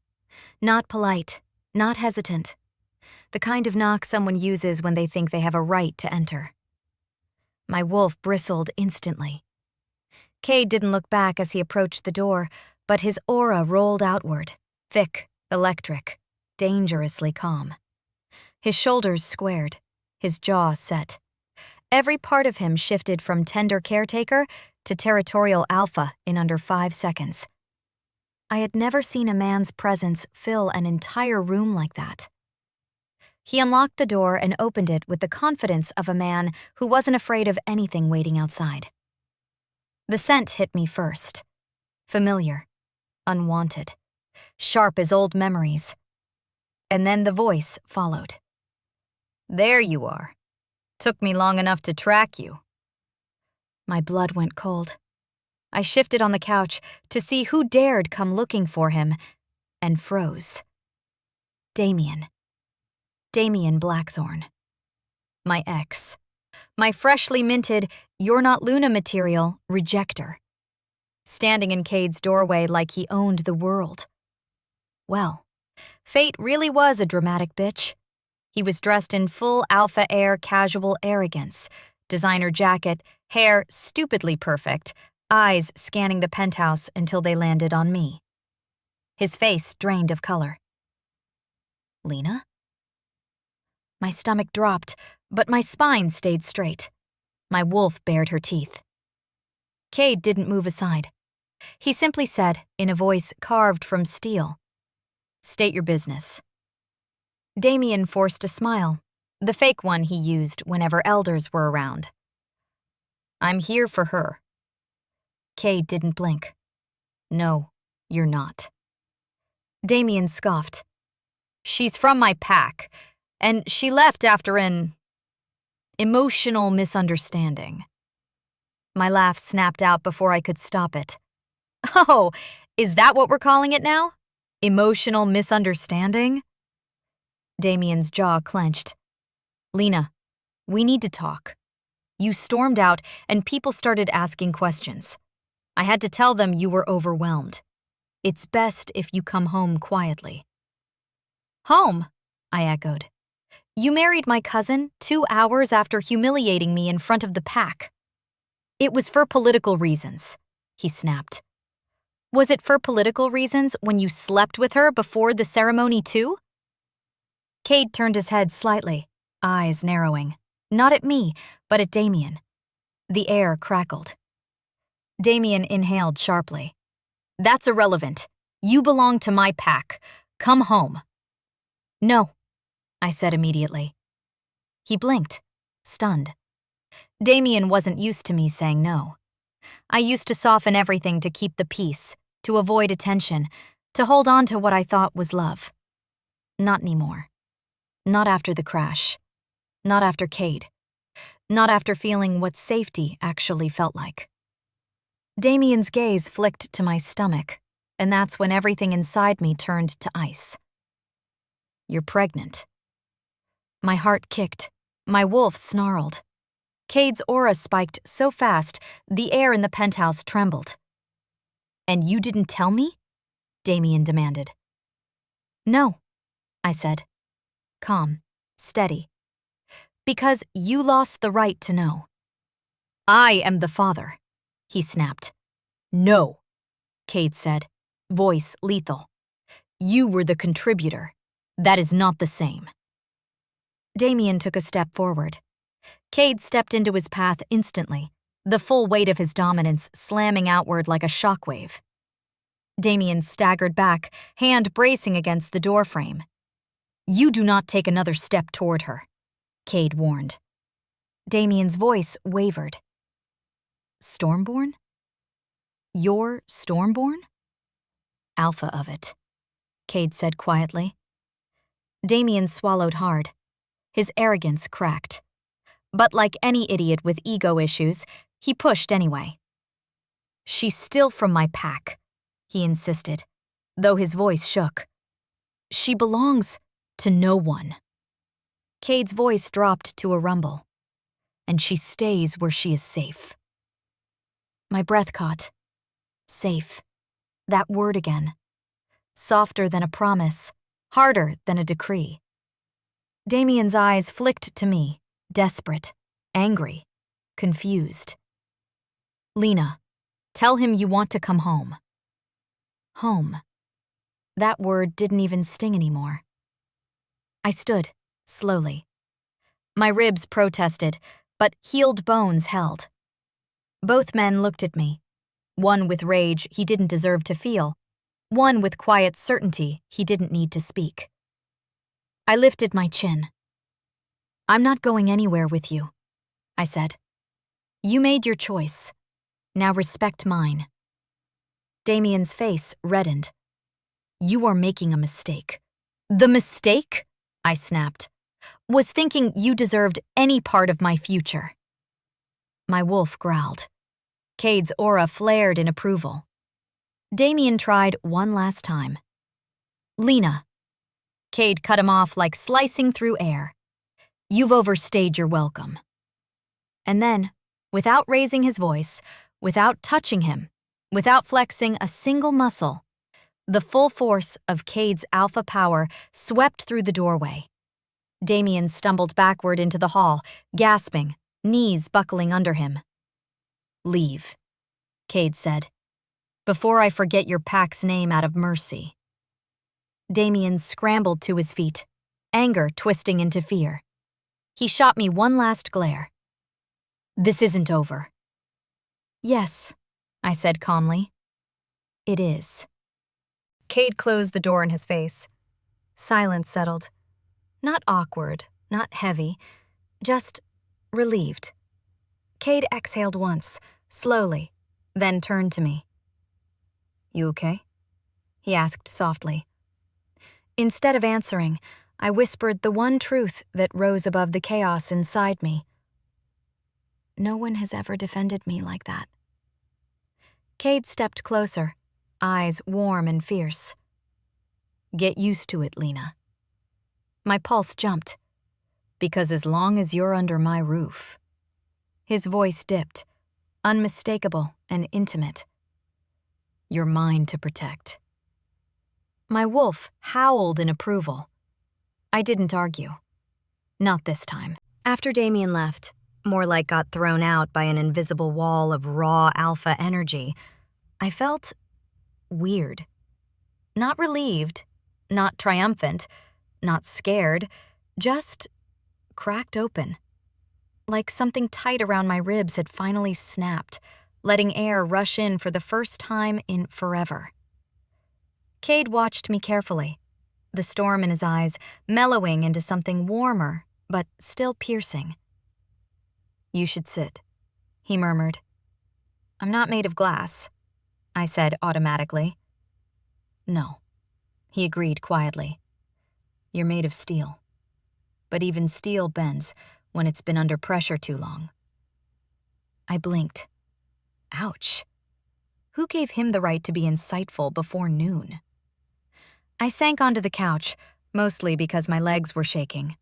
Not polite, not hesitant. The kind of knock someone uses when they think they have a right to enter. My wolf bristled instantly. Kade didn't look back as he approached the door, but his aura rolled outward, thick, electric, dangerously calm. His shoulders squared, his jaw set. Every part of him shifted from tender caretaker to territorial alpha in under 5 seconds. I had never seen a man's presence fill an entire room like that. He unlocked the door and opened it with the confidence of a man who wasn't afraid of anything waiting outside. The scent hit me first. Familiar, unwanted, sharp as old memories. And then the voice followed. There you are. Took me long enough to track you. My blood went cold. I shifted on the couch to see who dared come looking for him, and froze. Damien. Damien Blackthorn. My ex. My freshly minted, you're not Luna material, rejector. Standing in Kade's doorway like he owned the world. Well, fate really was a dramatic bitch. He was dressed in full alpha air casual arrogance, designer jacket, hair stupidly perfect, eyes scanning the penthouse until they landed on me. His face drained of color. Lena? My stomach dropped, but my spine stayed straight. My wolf bared her teeth. Kade didn't move aside. He simply said, in a voice carved from steel, State your business. Damien forced a smile, the fake one he used whenever elders were around. I'm here for her. Kade didn't blink. No, you're not. Damien scoffed. She's from my pack, and she left after an emotional misunderstanding. My laugh snapped out before I could stop it. Oh, is that what we're calling it now? Emotional misunderstanding? Damien's jaw clenched. Lena, we need to talk. You stormed out and people started asking questions. I had to tell them you were overwhelmed. It's best if you come home quietly. Home? I echoed. You married my cousin 2 hours after humiliating me in front of the pack. It was for political reasons, he snapped. Was it for political reasons when you slept with her before the ceremony too? Kade turned his head slightly, eyes narrowing, not at me, but at Damien. The air crackled. Damien inhaled sharply. That's irrelevant. You belong to my pack. Come home. No, I said immediately. He blinked, stunned. Damien wasn't used to me saying no. I used to soften everything to keep the peace, to avoid attention, to hold on to what I thought was love. Not anymore. Not after the crash. Not after Kade. Not after feeling what safety actually felt like. Damien's gaze flicked to my stomach, and that's when everything inside me turned to ice. You're pregnant. My heart kicked. My wolf snarled. Kade's aura spiked so fast, the air in the penthouse trembled. And you didn't tell me? Damien demanded. No, I said. Calm, steady. Because you lost the right to know. I am the father, he snapped. No, Kade said, voice lethal. You were the contributor. That is not the same. Damien took a step forward. Kade stepped into his path instantly, the full weight of his dominance slamming outward like a shockwave. Damien staggered back, hand bracing against the doorframe. You do not take another step toward her, Kade warned. Damien's voice wavered. Stormborn? You're Stormborn? Alpha of it, Kade said quietly. Damien swallowed hard. His arrogance cracked. But like any idiot with ego issues, he pushed anyway. She's still from my pack, he insisted, though his voice shook. She belongs to no one. Kade's voice dropped to a rumble. And she stays where she is safe. My breath caught. Safe. That word again. Softer than a promise, harder than a decree. Damien's eyes flicked to me, desperate, angry, confused. Lena, tell him you want to come home. Home. That word didn't even sting anymore. I stood, slowly. My ribs protested, but healed bones held. Both men looked at me, one with rage he didn't deserve to feel, one with quiet certainty he didn't need to speak. I lifted my chin. I'm not going anywhere with you, I said. You made your choice. Now respect mine. Damien's face reddened. You are making a mistake. The mistake? I snapped. Was thinking you deserved any part of my future. My wolf growled. Kade's aura flared in approval. Damien tried one last time. Lena. Kade cut him off like slicing through air. You've overstayed your welcome. And then, without raising his voice, without touching him, without flexing a single muscle, the full force of Kade's alpha power swept through the doorway. Damien stumbled backward into the hall, gasping, knees buckling under him. Leave, Kade said, before I forget your pack's name out of mercy. Damien scrambled to his feet, anger twisting into fear. He shot me one last glare. This isn't over. Yes, I said calmly. It is. Kade closed the door in his face. Silence settled. Not awkward, not heavy, just relieved. Kade exhaled once, slowly, then turned to me. You okay? He asked softly. Instead of answering, I whispered the one truth that rose above the chaos inside me. No one has ever defended me like that. Kade stepped closer, eyes warm and fierce. Get used to it, Lena. My pulse jumped. Because as long as you're under my roof. His voice dipped, unmistakable and intimate. You're mine to protect. My wolf howled in approval. I didn't argue. Not this time. After Damien left, more like got thrown out by an invisible wall of raw alpha energy, I felt weird. Not relieved, not triumphant, not scared, just cracked open. Like something tight around my ribs had finally snapped, letting air rush in for the first time in forever. Kade watched me carefully, the storm in his eyes mellowing into something warmer, but still piercing. You should sit, he murmured. I'm not made of glass, I said automatically. No, he agreed quietly. You're made of steel. But even steel bends when it's been under pressure too long. I blinked. Ouch. Who gave him the right to be insightful before noon? I sank onto the couch, mostly because my legs were shaking.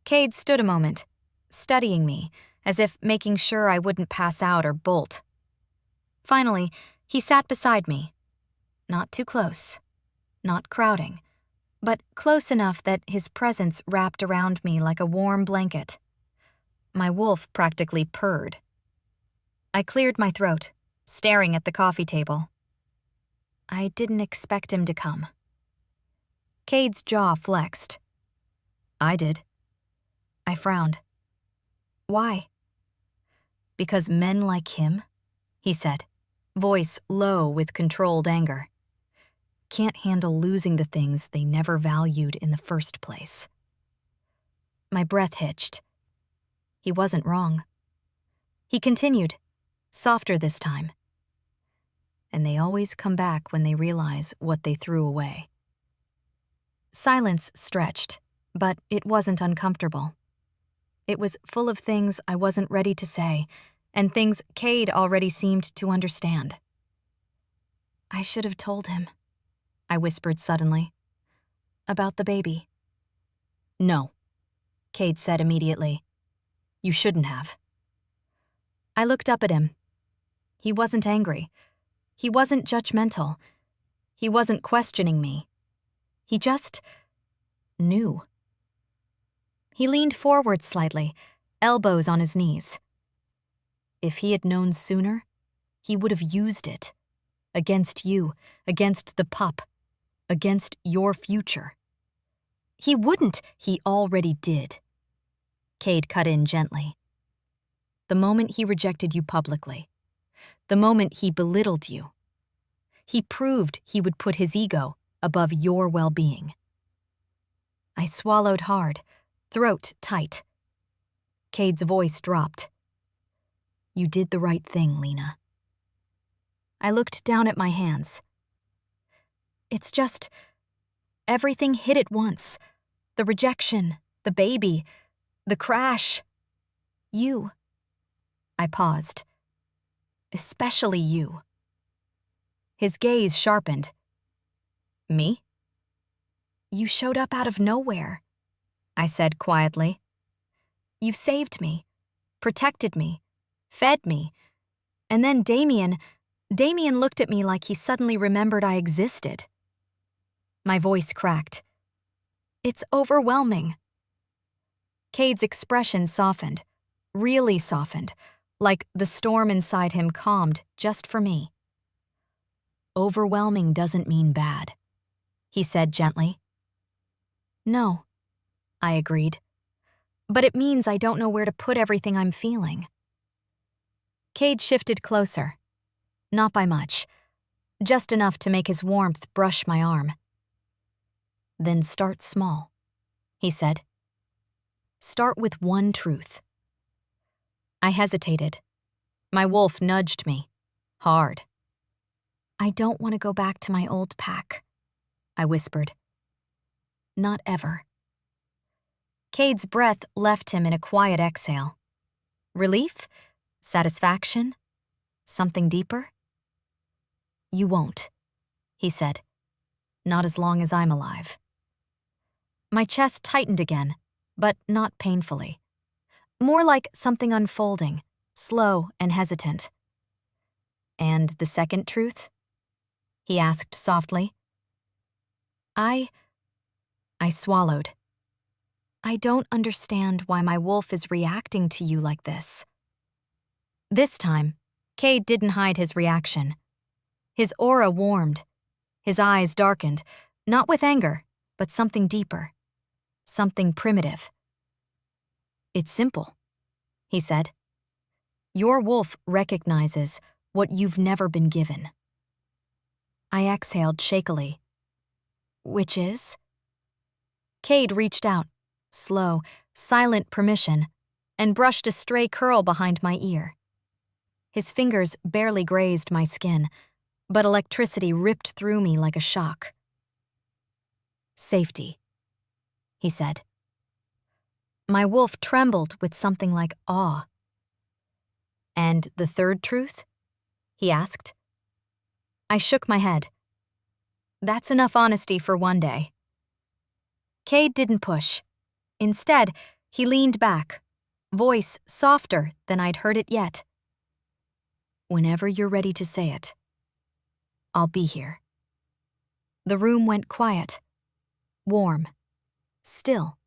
Kade stood a moment, studying me, as if making sure I wouldn't pass out or bolt. Finally, he sat beside me. Not too close, not crowding, but close enough that his presence wrapped around me like a warm blanket. My wolf practically purred. I cleared my throat, staring at the coffee table. I didn't expect him to come. Kade's jaw flexed. I did. I frowned. Why? Because men like him, he said, voice low with controlled anger, can't handle losing the things they never valued in the first place. My breath hitched. He wasn't wrong. He continued, softer this time. And they always come back when they realize what they threw away. Silence stretched, but it wasn't uncomfortable. It was full of things I wasn't ready to say, and things Kade already seemed to understand. I should have told him, I whispered suddenly. About the baby. No, Kade said immediately. You shouldn't have. I looked up at him. He wasn't angry. He wasn't judgmental. He wasn't questioning me. He just knew. He leaned forward slightly, elbows on his knees. If he had known sooner, he would have used it. Against you, against the pup, against your future. He wouldn't, he already did. Kade cut in gently. The moment he rejected you publicly, the moment he belittled you, he proved he would put his ego above your well-being. I swallowed hard, throat tight. Kade's voice dropped. You did the right thing, Lena. I looked down at my hands. It's just, everything hit at once. The rejection, the baby, the crash. You. I paused. Especially you. His gaze sharpened. Me? You showed up out of nowhere, I said quietly. You saved me, protected me, fed me, and then Damien looked at me like he suddenly remembered I existed. My voice cracked. It's overwhelming. Kade's expression softened, really softened, like the storm inside him calmed just for me. Overwhelming doesn't mean bad, he said gently. No, I agreed. But it means I don't know where to put everything I'm feeling. Kade shifted closer. Not by much. Just enough to make his warmth brush my arm. Then start small, he said. Start with one truth. I hesitated. My wolf nudged me. Hard. I don't want to go back to my old pack, I whispered. Not ever. Kade's breath left him in a quiet exhale. Relief? Satisfaction? Something deeper? You won't, he said. Not as long as I'm alive. My chest tightened again, but not painfully. More like something unfolding, slow and hesitant. And the second truth? He asked softly. I swallowed. I don't understand why my wolf is reacting to you like this. This time, Kade didn't hide his reaction. His aura warmed. His eyes darkened, not with anger, but something deeper. Something primitive. It's simple, he said. Your wolf recognizes what you've never been given. I exhaled shakily. Which is? Kade reached out, slow, silent permission, and brushed a stray curl behind my ear. His fingers barely grazed my skin, but electricity ripped through me like a shock. "Safety," he said. My wolf trembled with something like awe. "And the third truth?" he asked. I shook my head. "That's enough honesty for one day." Kade didn't push. Instead, he leaned back, voice softer than I'd heard it yet. "Whenever you're ready to say it, I'll be here." The room went quiet, warm, still.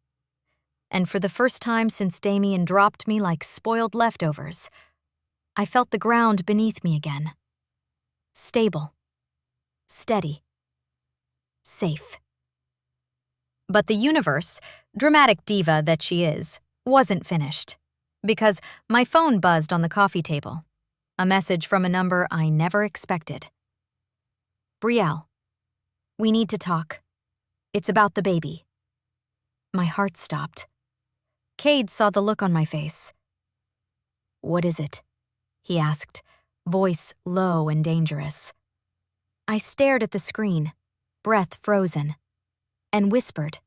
And for the first time since Damien dropped me like spoiled leftovers, I felt the ground beneath me again. Stable, steady, safe. But the universe, dramatic diva that she is, wasn't finished, because my phone buzzed on the coffee table, a message from a number I never expected. "Brielle, we need to talk. It's about the baby." My heart stopped. Kade saw the look on my face. "What is it?" he asked, voice low and dangerous. I stared at the screen, breath frozen, and whispered,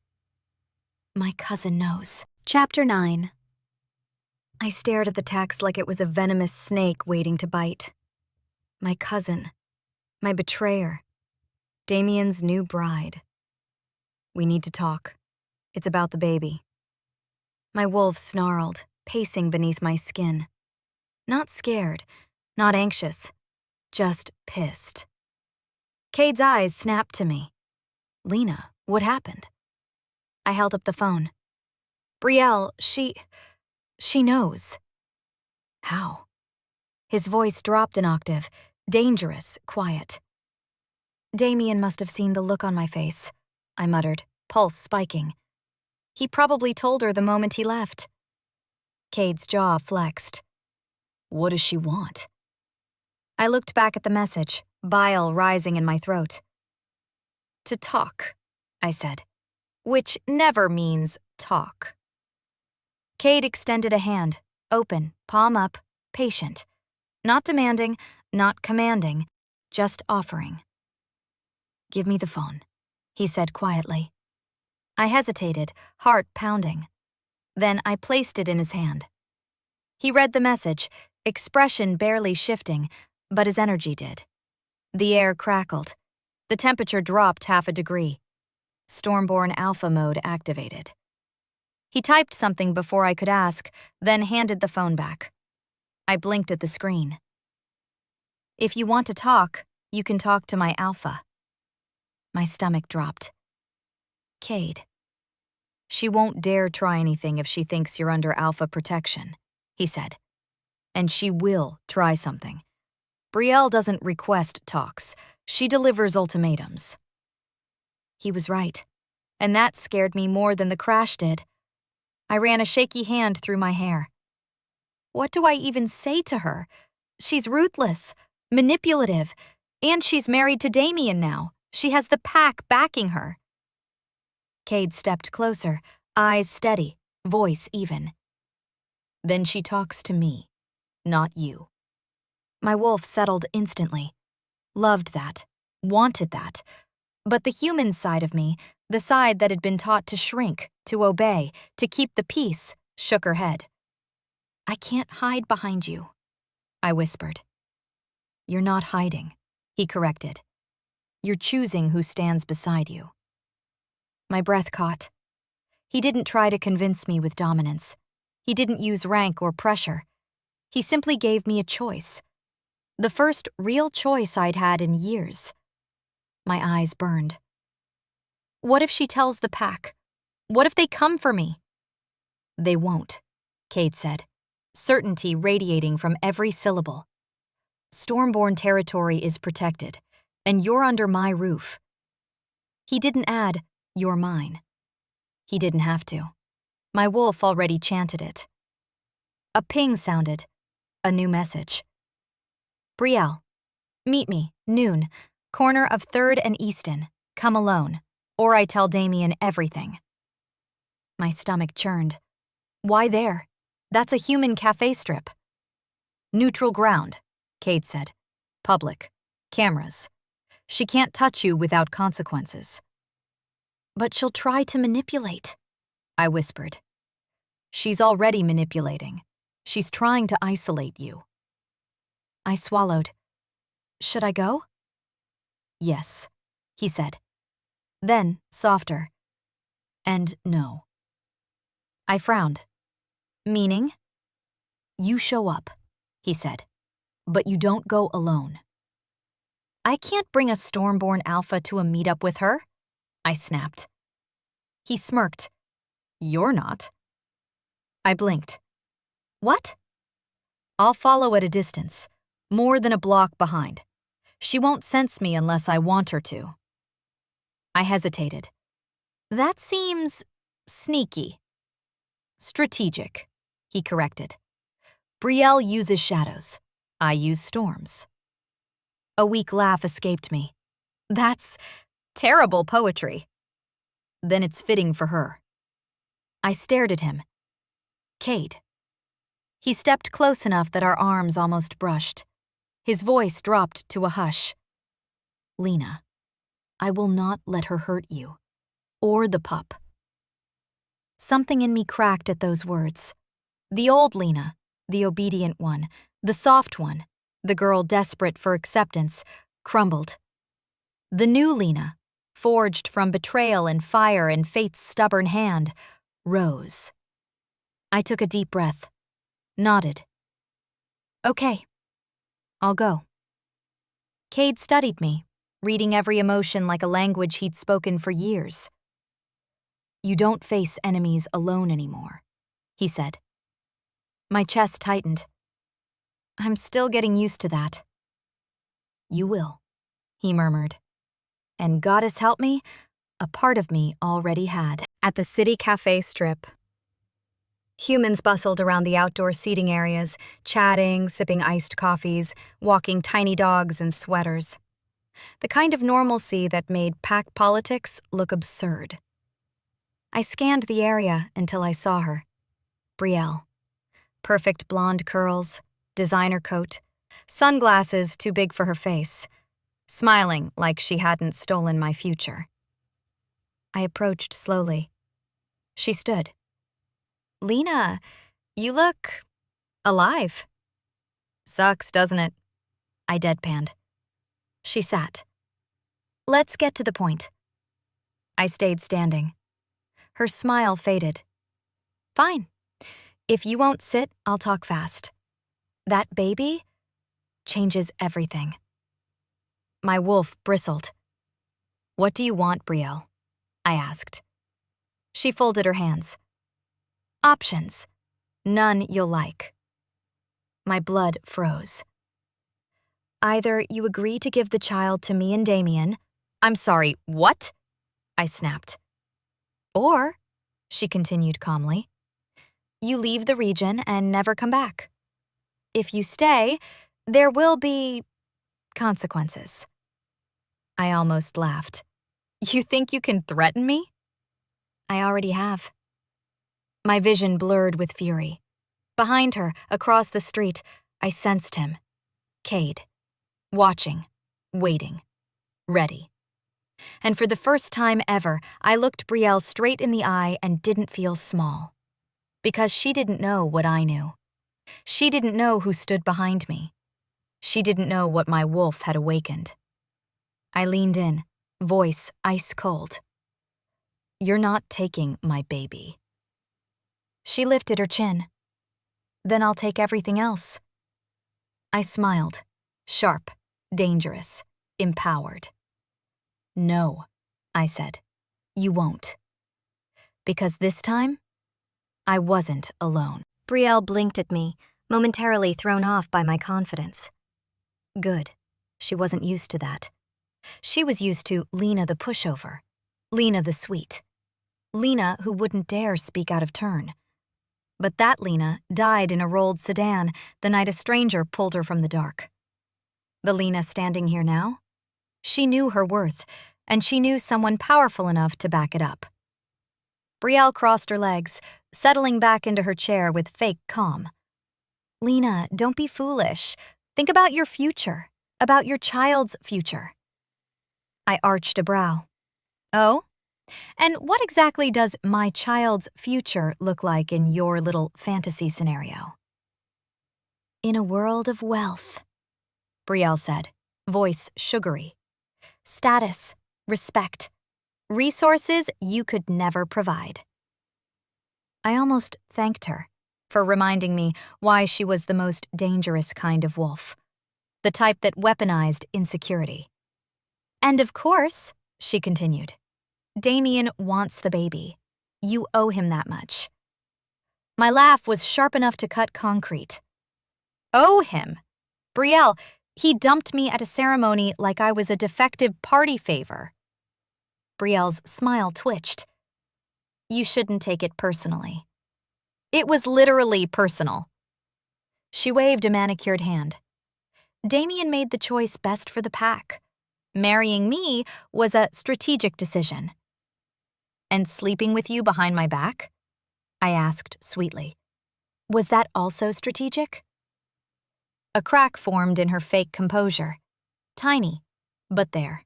"My cousin knows." Chapter 9. I stared at the text like it was a venomous snake waiting to bite. My cousin, my betrayer, Damien's new bride. "We need to talk. It's about the baby." My wolf snarled, pacing beneath my skin. Not scared, not anxious, just pissed. Kade's eyes snapped to me. "Lena, what happened?" I held up the phone. "Brielle, she knows." "How?" His voice dropped an octave, dangerous, quiet. "Damien must have seen the look on my face," I muttered, pulse spiking. "He probably told her the moment he left." Kade's jaw flexed. "What does she want?" I looked back at the message, bile rising in my throat. "To talk," I said, which never means talk. Kade extended a hand, open, palm up, patient. Not demanding, not commanding, just offering. "Give me the phone," he said quietly. I hesitated, heart pounding. Then I placed it in his hand. He read the message, expression barely shifting, but his energy did. The air crackled. The temperature dropped 1/2 degree. Stormborn Alpha mode activated. He typed something before I could ask, then handed the phone back. I blinked at the screen. "If you want to talk, you can talk to my Alpha." My stomach dropped. "Kade. She won't dare try anything if she thinks you're under Alpha protection," he said. "And she will try something. Brielle doesn't request talks. She delivers ultimatums." He was right, and that scared me more than the crash did. I ran a shaky hand through my hair. What do I even say to her? She's ruthless, manipulative, and she's married to Damien now. She has the pack backing her. Kade stepped closer, eyes steady, voice even. "Then she talks to me, not you." My wolf settled instantly. Loved that, wanted that. But the human side of me, the side that had been taught to shrink, to obey, to keep the peace, shook her head. "I can't hide behind you," I whispered. "You're not hiding," he corrected. "You're choosing who stands beside you." My breath caught. He didn't try to convince me with dominance. He didn't use rank or pressure. He simply gave me a choice. The first real choice I'd had in years. My eyes burned. What if she tells the pack? What if they come for me? "They won't," Kade said, certainty radiating from every syllable. "Stormborn territory is protected, and you're under my roof." He didn't add, "You're mine." He didn't have to. My wolf already chanted it. A ping sounded. A new message. "Brielle, meet me, noon, corner of 3rd and Easton. Come alone, or I tell Damien everything." My stomach churned. Why there? That's a human cafe strip. "Neutral ground," Kade said. Public. Cameras. She can't touch you without consequences. But she'll try to manipulate, I whispered. She's already manipulating. She's trying to isolate you. I swallowed. Should I go? Yes, he said. Then, softer. And no. I frowned. Meaning? You show up, he said, but you don't go alone. I can't bring a Stormborn Alpha to a meetup with her, I snapped. He smirked. You're not. I blinked. What? I'll follow at a distance, more than a block behind. She won't sense me unless I want her to. I hesitated. That seems sneaky. Strategic, he corrected. Brielle uses shadows. I use storms. A weak laugh escaped me. That's terrible poetry. Then it's fitting for her. I stared at him. Kade. He stepped close enough that our arms almost brushed. His voice dropped to a hush. Lena, I will not let her hurt you. Or the pup. Something in me cracked at those words. The old Lena, the obedient one, the soft one, the girl desperate for acceptance, crumbled. The new Lena, forged from betrayal and fire and fate's stubborn hand, rose. I took a deep breath, nodded. Okay, I'll go. Kade studied me, reading every emotion like a language he'd spoken for years. You don't face enemies alone anymore, he said. My chest tightened. I'm still getting used to that. You will, he murmured. And goddess help me, a part of me already had. At the city cafe strip. Humans bustled around the outdoor seating areas, chatting, sipping iced coffees, walking tiny dogs in sweaters. The kind of normalcy that made pack politics look absurd. I scanned the area until I saw her. Brielle. Perfect blonde curls, designer coat, sunglasses too big for her face, smiling like she hadn't stolen my future. I approached slowly. She stood. Lena, you look alive. Sucks, doesn't it? I deadpanned. She sat. Let's get to the point. I stayed standing. Her smile faded. Fine. If you won't sit, I'll talk fast. That baby changes everything. My wolf bristled. What do you want, Brielle? I asked. She folded her hands. Options. None you'll like. My blood froze. Either you agree to give the child to me and Damien. I'm sorry, what? I snapped. Or, she continued calmly, you leave the region and never come back. If you stay, there will be consequences. I almost laughed. You think you can threaten me? I already have. My vision blurred with fury. Behind her, across the street, I sensed him. Kade. Watching. Waiting. Ready. And for the first time ever, I looked Brielle straight in the eye and didn't feel small. Because she didn't know what I knew. She didn't know who stood behind me. She didn't know what my wolf had awakened. I leaned in, voice ice cold. You're not taking my baby. She lifted her chin. Then I'll take everything else. I smiled, sharp, dangerous, empowered. No, I said, you won't. Because this time, I wasn't alone. Brielle blinked at me, momentarily thrown off by my confidence. Good. She wasn't used to that. She was used to Lena the pushover, Lena the sweet, Lena who wouldn't dare speak out of turn. But that Lena died in a rolled sedan the night a stranger pulled her from the dark. The Lena standing here now? She knew her worth, and she knew someone powerful enough to back it up. Brielle crossed her legs, settling back into her chair with fake calm. Lena, don't be foolish. Think about your future, about your child's future. I arched a brow. Oh? And what exactly does my child's future look like in your little fantasy scenario? In a world of wealth, Brielle said, voice sugary. Status, respect, resources you could never provide. I almost thanked her for reminding me why she was the most dangerous kind of wolf, the type that weaponized insecurity. And of course, she continued, Damien wants the baby. You owe him that much. My laugh was sharp enough to cut concrete. Owe him? Brielle, he dumped me at a ceremony like I was a defective party favor. Brielle's smile twitched. You shouldn't take it personally. It was literally personal. She waved a manicured hand. Damien made the choice best for the pack. Marrying me was a strategic decision. And sleeping with you behind my back? I asked sweetly. Was that also strategic? A crack formed in her fake composure. Tiny, but there.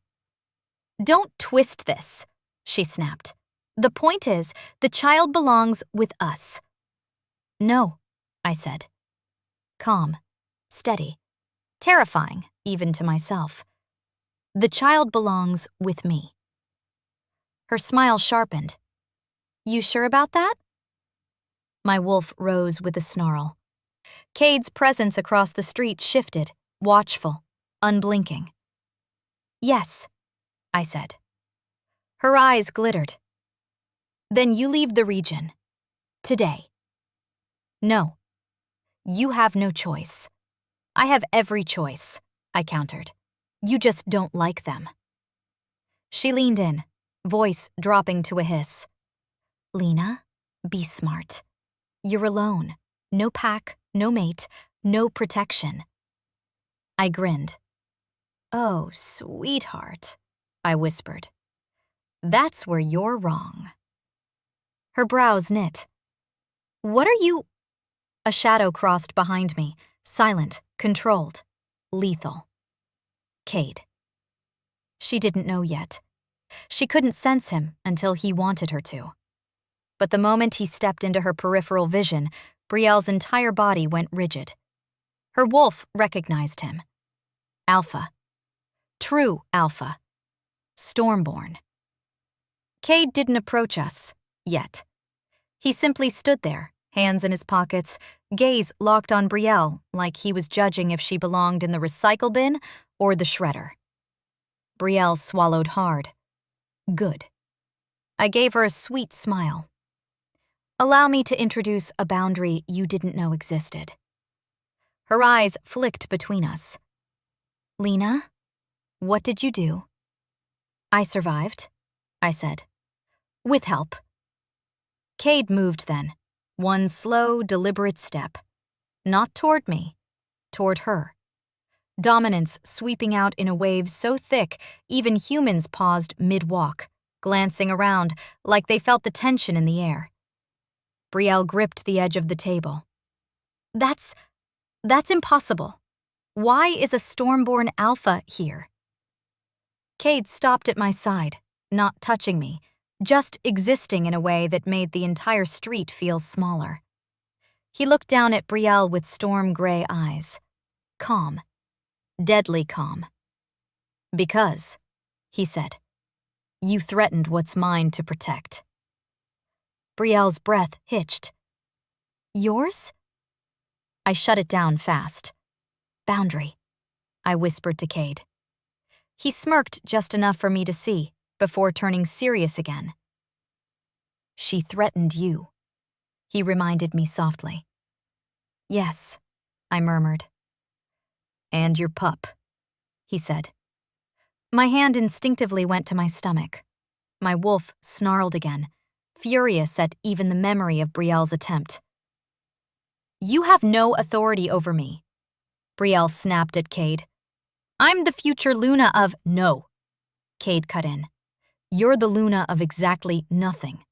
Don't twist this, she snapped. The point is, the child belongs with us. No, I said. Calm, steady, terrifying, even to myself. The child belongs with me. Her smile sharpened. You sure about that? My wolf rose with a snarl. Kade's presence across the street shifted, watchful, unblinking. Yes, I said. Her eyes glittered. Then you leave the region. Today. No. You have no choice. I have every choice, I countered. You just don't like them. She leaned in, voice dropping to a hiss. Lena, be smart. You're alone. No pack, no mate, no protection. I grinned. Oh, sweetheart, I whispered. That's where you're wrong. Her brows knit. What are you? A shadow crossed behind me, silent, controlled, lethal. Kade. She didn't know yet. She couldn't sense him until he wanted her to. But the moment he stepped into her peripheral vision, Brielle's entire body went rigid. Her wolf recognized him. Alpha. True Alpha. Stormborn. Kade didn't approach us, yet. He simply stood there, hands in his pockets, gaze locked on Brielle like he was judging if she belonged in the recycle bin or the shredder. Brielle swallowed hard. Good. I gave her a sweet smile. Allow me to introduce a boundary you didn't know existed. Her eyes flicked between us. Lena, what did you do? I survived, I said. With help. Kade moved then, one slow, deliberate step. Not toward me, toward her. Dominance sweeping out in a wave so thick even humans paused mid-walk, glancing around like they felt the tension in the air. Brielle gripped the edge of the table. That's impossible. Why is a Stormborn Alpha here? Kade stopped at my side, not touching me, just existing in a way that made the entire street feel smaller. He looked down at Brielle with storm-gray eyes. Calm. Deadly calm. Because, he said, you threatened what's mine to protect. Brielle's breath hitched. Yours? I shut it down fast. Boundary, I whispered to Kade. He smirked just enough for me to see, before turning serious again. She threatened you, he reminded me softly. Yes, I murmured. And your pup, he said. My hand instinctively went to my stomach. My wolf snarled again, furious at even the memory of Brielle's attempt. You have no authority over me, Brielle snapped at Kade. I'm the future Luna of no, Kade cut in. You're the Luna of exactly nothing.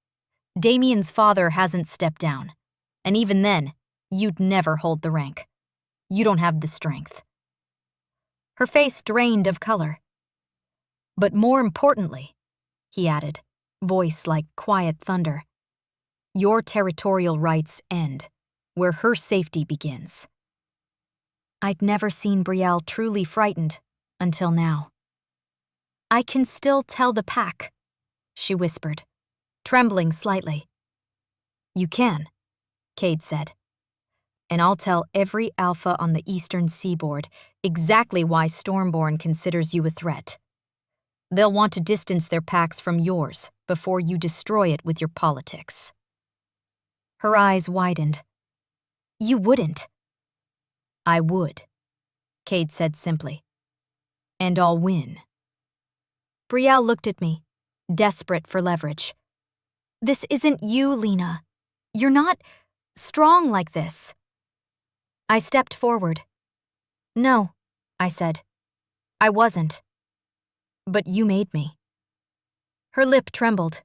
Damien's father hasn't stepped down, and even then, you'd never hold the rank. You don't have the strength. Her face drained of color. "But more importantly," he added, voice like quiet thunder, "your territorial rights end where her safety begins." I'd never seen Brielle truly frightened until now. "I can still tell the pack," she whispered, trembling slightly. "You can," Kade said. "And I'll tell every alpha on the eastern seaboard exactly why Stormborn considers you a threat. They'll want to distance their packs from yours before you destroy it with your politics." Her eyes widened. "You wouldn't." "I would," Kade said simply. "And I'll win." Brielle looked at me, desperate for leverage. "This isn't you, Lena. You're not strong like this." I stepped forward. "No," I said. "I wasn't. But you made me." Her lip trembled.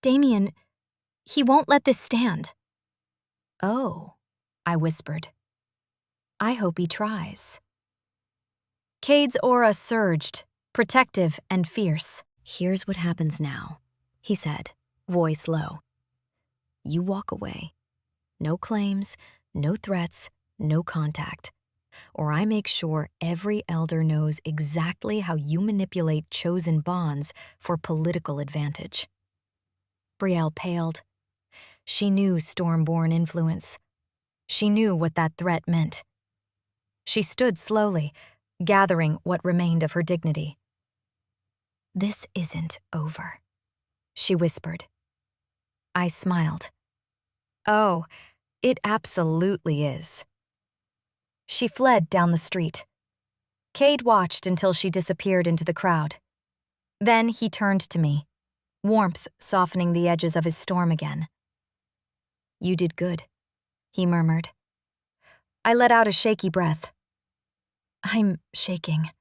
"Damien, he won't let this stand." "Oh," I whispered. "I hope he tries." Kade's aura surged, protective and fierce. "Here's what happens now," he said, voice low. "You walk away. No claims, no threats, no contact. Or I make sure every elder knows exactly how you manipulate chosen bonds for political advantage." Brielle paled. She knew Stormborn influence. She knew what that threat meant. She stood slowly, gathering what remained of her dignity. "This isn't over," she whispered. I smiled. "Oh, it absolutely is." She fled down the street. Kade watched until she disappeared into the crowd. Then he turned to me, warmth softening the edges of his storm again. "You did good," he murmured. I let out a shaky breath. "I'm shaking."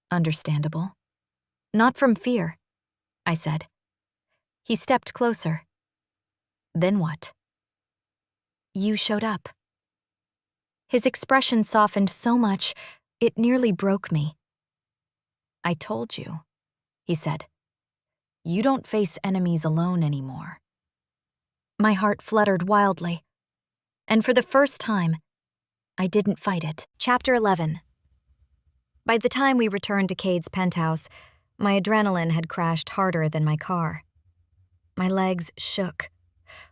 "Understandable." "Not from fear," I said. He stepped closer. "Then what?" "You showed up." His expression softened so much, it nearly broke me. "I told you," he said. "You don't face enemies alone anymore." My heart fluttered wildly. And for the first time, I didn't fight it. Chapter 11. By the time we returned to Kade's penthouse, my adrenaline had crashed harder than my car. My legs shook.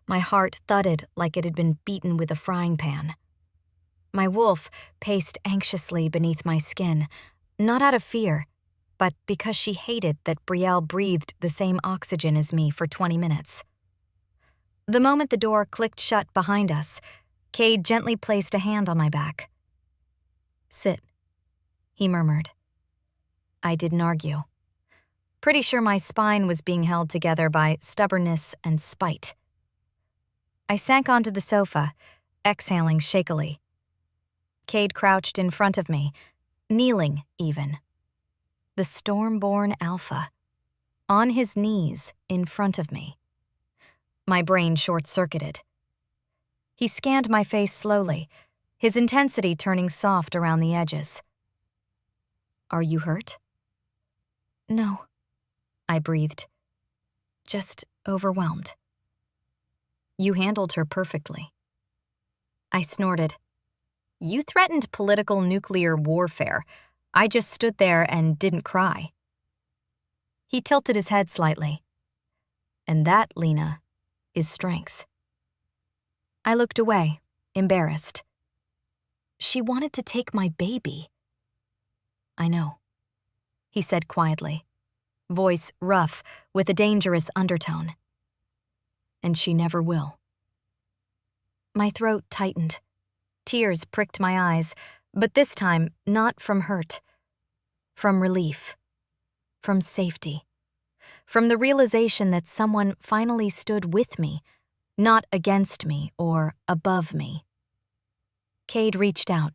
My heart thudded like it had been beaten with a frying pan. My wolf paced anxiously beneath my skin, not out of fear, but because she hated that Brielle breathed the same oxygen as me for 20 minutes. The moment the door clicked shut behind us, Kade gently placed a hand on my back. "Sit," he murmured. I didn't argue. Pretty sure my spine was being held together by stubbornness and spite. I sank onto the sofa, exhaling shakily. Kade crouched in front of me, kneeling even. The Stormborn Alpha, on his knees in front of me. My brain short-circuited. He scanned my face slowly, his intensity turning soft around the edges. "Are you hurt?" "No," I breathed. "Just overwhelmed." "You handled her perfectly." I snorted. "You threatened political nuclear warfare. I just stood there and didn't cry." He tilted his head slightly. "And that, Lena, is strength." I looked away, embarrassed. "She wanted to take my baby." "I know," he said quietly, voice rough with a dangerous undertone. "And she never will." My throat tightened. Tears pricked my eyes, but this time not from hurt. From relief. From safety. From the realization that someone finally stood with me, not against me or above me. Kade reached out,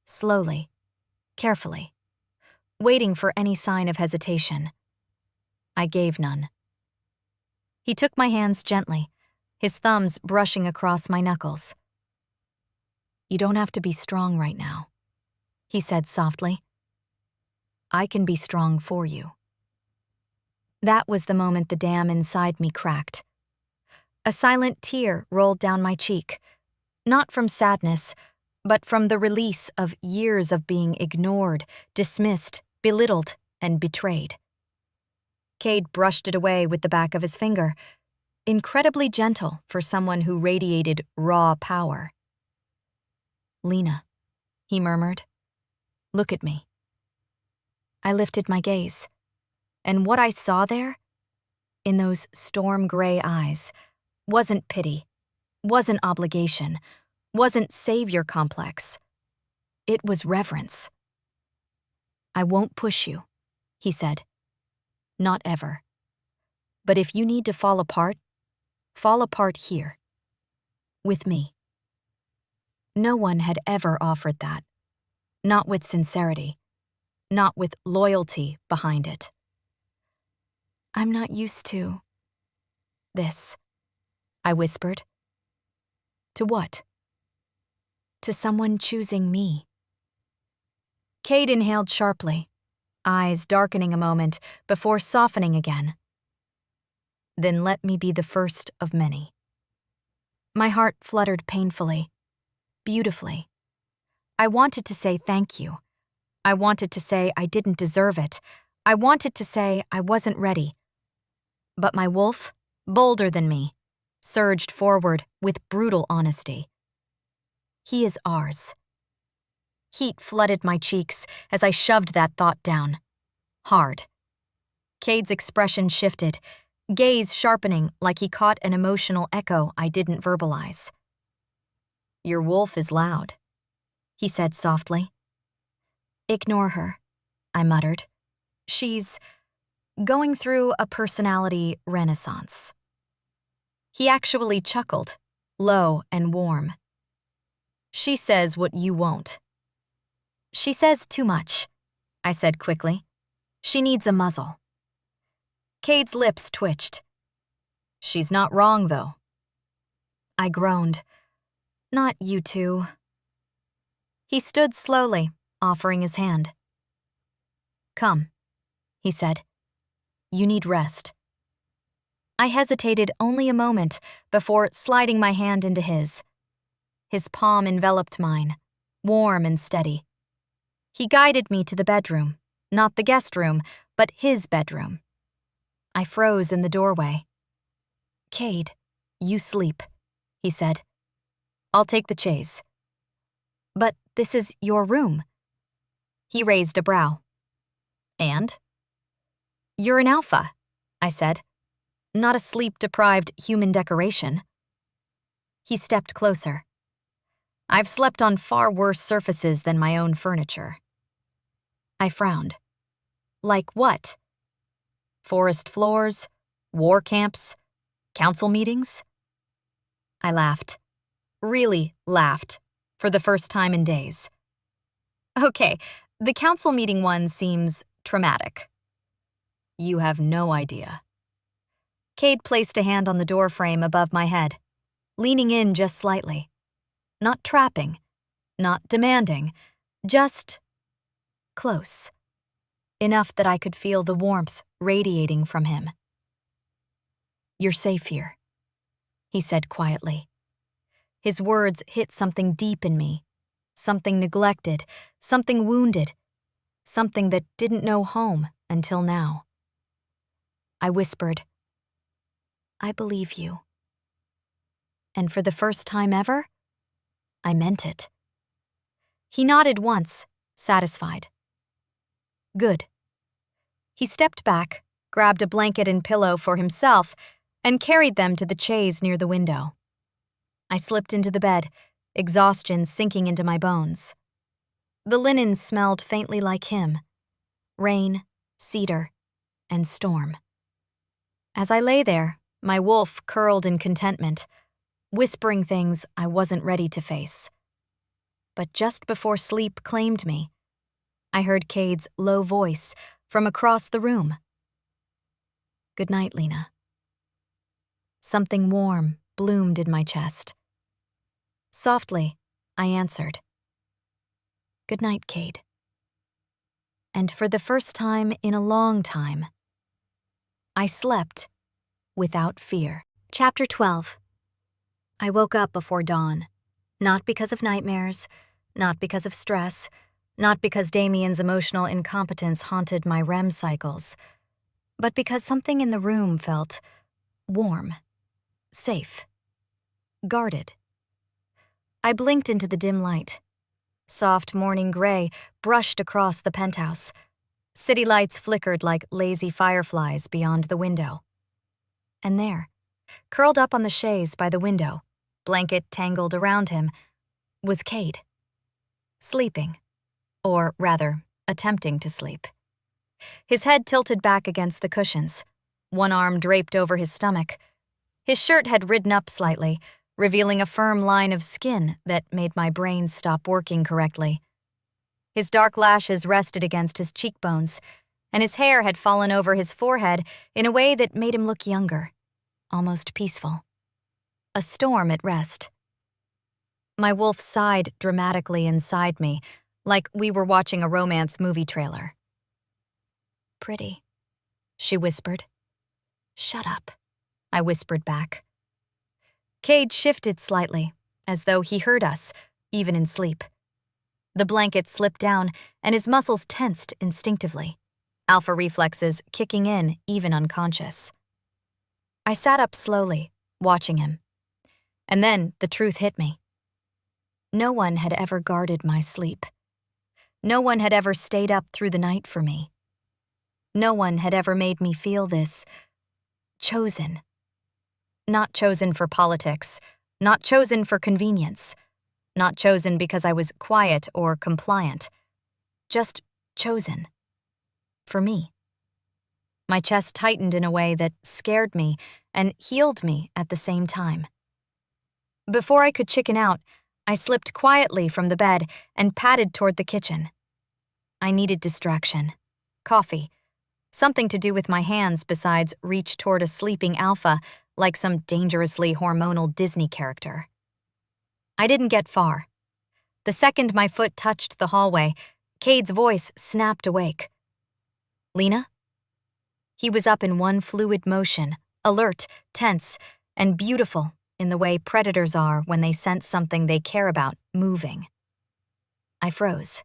slowly, carefully, waiting for any sign of hesitation. I gave none. He took my hands gently, his thumbs brushing across my knuckles. "You don't have to be strong right now," he said softly. I can be strong for you. That was the moment the dam inside me cracked. A silent tear rolled down my cheek, not from sadness, but from the release of years of being ignored, dismissed, belittled, and betrayed. Kade brushed it away with the back of his finger, incredibly gentle for someone who radiated raw power. Lena, he murmured, look at me. I lifted my gaze, and what I saw there, in those storm-gray eyes, wasn't pity, wasn't obligation, wasn't savior complex. It was reverence. I won't push you, he said. Not ever. But if you need to fall apart here. With me. No one had ever offered that. Not with sincerity. Not with loyalty behind it. I'm not used to this, I whispered. To what? To someone choosing me. Kade inhaled sharply, eyes darkening a moment before softening again. Then let me be the first of many. My heart fluttered painfully, beautifully. I wanted to say thank you. I wanted to say I didn't deserve it. I wanted to say I wasn't ready. But my wolf, bolder than me, surged forward with brutal honesty. He is ours. Heat flooded my cheeks as I shoved that thought down. Hard. Kade's expression shifted, gaze sharpening like he caught an emotional echo I didn't verbalize. Your wolf is loud, he said softly. Ignore her, I muttered. She's going through a personality renaissance. He actually chuckled, low and warm. She says what you won't. She says too much, I said quickly. She needs a muzzle. Kade's lips twitched. She's not wrong, though. I groaned. Not you two. He stood slowly, offering his hand. Come, he said. You need rest. I hesitated only a moment before sliding my hand into his. His palm enveloped mine, warm and steady. He guided me to the bedroom, not the guest room, but his bedroom. I froze in the doorway. Kade, you sleep, he said. I'll take the chaise. But this is your room. He raised a brow. And? You're an alpha, I said. Not a sleep-deprived human decoration. He stepped closer. I've slept on far worse surfaces than my own furniture. I frowned. Like what? Forest floors? War camps? Council meetings? I laughed. Really laughed. For the first time in days. Okay, the council meeting one seems traumatic. You have no idea. Kade placed a hand on the doorframe above my head, leaning in just slightly. Not trapping, not demanding, just close. Enough that I could feel the warmth radiating from him. You're safe here, he said quietly. His words hit something deep in me, something neglected, something wounded, something that didn't know home until now. I whispered, I believe you. And for the first time ever, I meant it. He nodded once, satisfied. Good. He stepped back, grabbed a blanket and pillow for himself, and carried them to the chaise near the window. I slipped into the bed, exhaustion sinking into my bones. The linen smelled faintly like him. Rain, cedar, and storm. As I lay there, my wolf curled in contentment, whispering things I wasn't ready to face. But just before sleep claimed me, I heard Kade's low voice from across the room. Good night, Lena. Something warm bloomed in my chest. Softly, I answered. Good night, Kade. And for the first time in a long time, I slept without fear. Chapter 12. I woke up before dawn, not because of nightmares, not because of stress, not because Damien's emotional incompetence haunted my REM cycles, but because something in the room felt warm, safe, guarded. I blinked into the dim light. Soft morning gray brushed across the penthouse. City lights flickered like lazy fireflies beyond the window. And there, curled up on the chaise by the window, blanket tangled around him, was Kade. Sleeping, or rather, attempting to sleep. His head tilted back against the cushions, one arm draped over his stomach. His shirt had ridden up slightly, revealing a firm line of skin that made my brain stop working correctly. His dark lashes rested against his cheekbones, and his hair had fallen over his forehead in a way that made him look younger, almost peaceful. A storm at rest. My wolf sighed dramatically inside me, like we were watching a romance movie trailer. "Pretty," she whispered. "Shut up," I whispered back. Kade shifted slightly, as though he heard us, even in sleep. The blanket slipped down, and his muscles tensed instinctively, alpha reflexes kicking in even unconscious. I sat up slowly, watching him. And then the truth hit me. No one had ever guarded my sleep. No one had ever stayed up through the night for me. No one had ever made me feel this chosen. Not chosen for politics, not chosen for convenience, not chosen because I was quiet or compliant, just chosen. For me. My chest tightened in a way that scared me and healed me at the same time. Before I could chicken out, I slipped quietly from the bed and padded toward the kitchen. I needed distraction, coffee, something to do with my hands besides reach toward a sleeping alpha like some dangerously hormonal Disney character. I didn't get far. The second my foot touched the hallway, Kade's voice snapped awake. "Lena?" He was up in one fluid motion, alert, tense, and beautiful in the way predators are when they sense something they care about moving. I froze.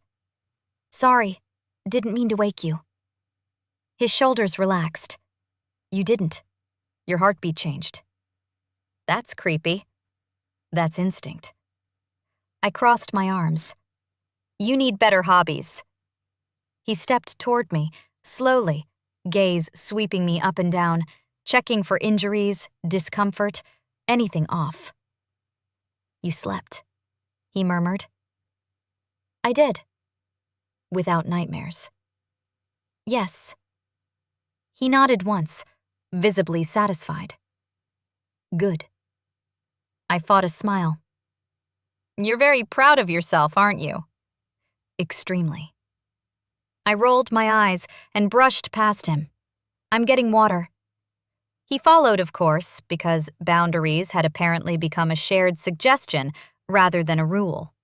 "Sorry, didn't mean to wake you." His shoulders relaxed. "You didn't. Your heartbeat changed." "That's creepy." "That's instinct." I crossed my arms. "You need better hobbies." He stepped toward me, slowly, gaze sweeping me up and down, checking for injuries, discomfort, anything off. "You slept," he murmured. "I did. Without nightmares." "Yes." He nodded once, visibly satisfied. "Good." I fought a smile. "You're very proud of yourself, aren't you?" "Extremely." I rolled my eyes and brushed past him. "I'm getting water." He followed, of course, because boundaries had apparently become a shared suggestion rather than a rule.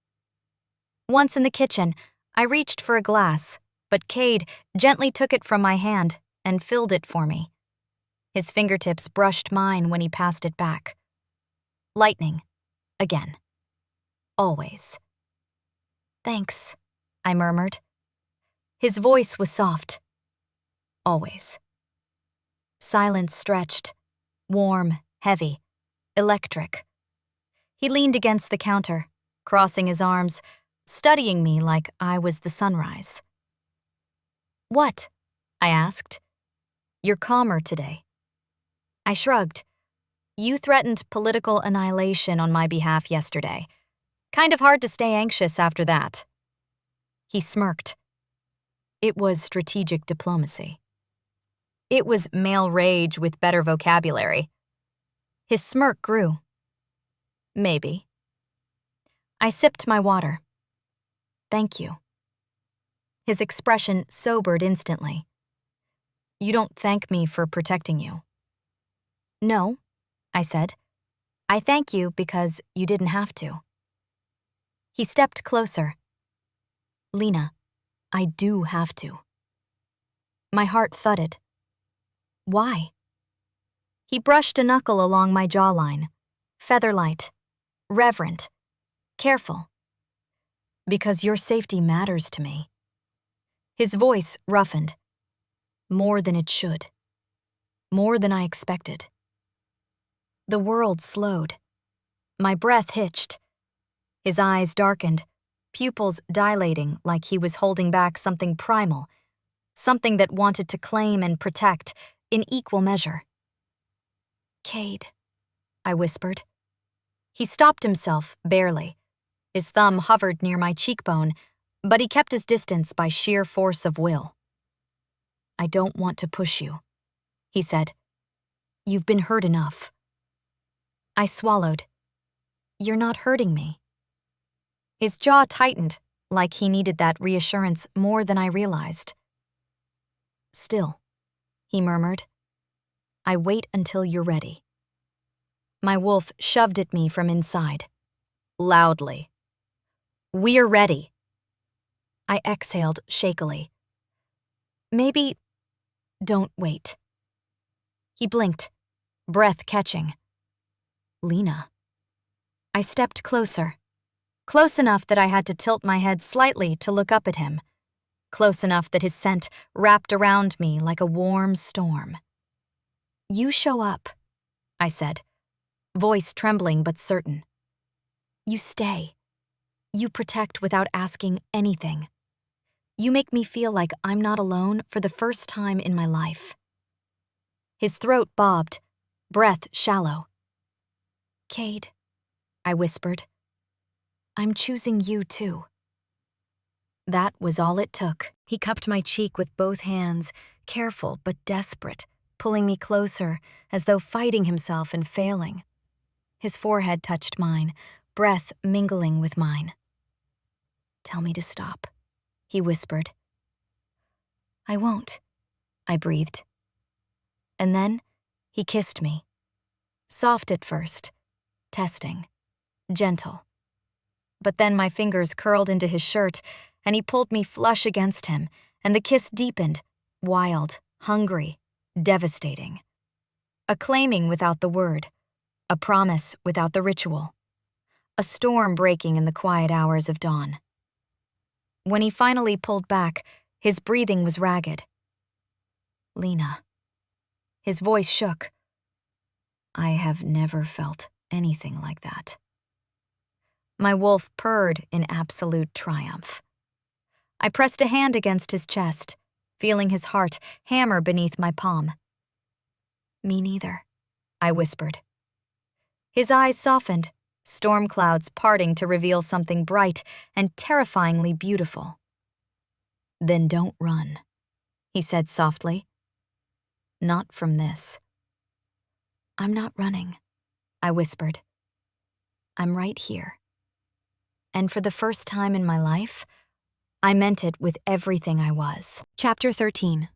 Once in the kitchen, I reached for a glass, but Kade gently took it from my hand and filled it for me. His fingertips brushed mine when he passed it back. Lightning. Again. Always. "Thanks," I murmured. His voice was soft. Always. Silence stretched. Warm, heavy, electric. He leaned against the counter, crossing his arms, studying me like I was the sunrise. "What?" I asked. "You're calmer today." I shrugged. "You threatened political annihilation on my behalf yesterday. Kind of hard to stay anxious after that." He smirked. It was strategic diplomacy. It was male rage with better vocabulary. His smirk grew. Maybe. I sipped my water. "Thank you." His expression sobered instantly. "You don't thank me for protecting you." "No," I said. "I thank you because you didn't have to." He stepped closer. Lena, I do have to. My heart thudded. Why? He brushed a knuckle along my jawline, featherlight, reverent, careful. Because your safety matters to me. His voice roughened. More than it should. More than I expected. The world slowed. My breath hitched. His eyes darkened, pupils dilating like he was holding back something primal, something that wanted to claim and protect in equal measure. Kade, I whispered. He stopped himself, barely. His thumb hovered near my cheekbone, but he kept his distance by sheer force of will. I don't want to push you, he said. You've been hurt enough. I swallowed. You're not hurting me. His jaw tightened, like he needed that reassurance more than I realized. Still, he murmured, I wait until you're ready. My wolf shoved at me from inside, loudly. We're ready. I exhaled shakily. Maybe don't wait. He blinked, breath catching. Lena. I stepped closer, close enough that I had to tilt my head slightly to look up at him, close enough that his scent wrapped around me like a warm storm. You show up, I said, voice trembling but certain. You stay. You protect without asking anything. You make me feel like I'm not alone for the first time in my life. His throat bobbed, breath shallow. Kade, I whispered. I'm choosing you too. That was all it took. He cupped my cheek with both hands, careful but desperate, pulling me closer as though fighting himself and failing. His forehead touched mine, breath mingling with mine. Tell me to stop, he whispered. I won't, I breathed. And then he kissed me. Soft at first, testing, gentle. But then my fingers curled into his shirt, and he pulled me flush against him, and the kiss deepened, wild, hungry, devastating. A claiming without the word, a promise without the ritual, a storm breaking in the quiet hours of dawn. When he finally pulled back, his breathing was ragged. Lena. His voice shook. I have never felt anything like that. My wolf purred in absolute triumph. I pressed a hand against his chest, feeling his heart hammer beneath my palm. Me neither, I whispered. His eyes softened, storm clouds parting to reveal something bright and terrifyingly beautiful. Then don't run, he said softly. Not from this. I'm not running, I whispered. I'm right here. And for the first time in my life, I meant it with everything I was. Chapter 13.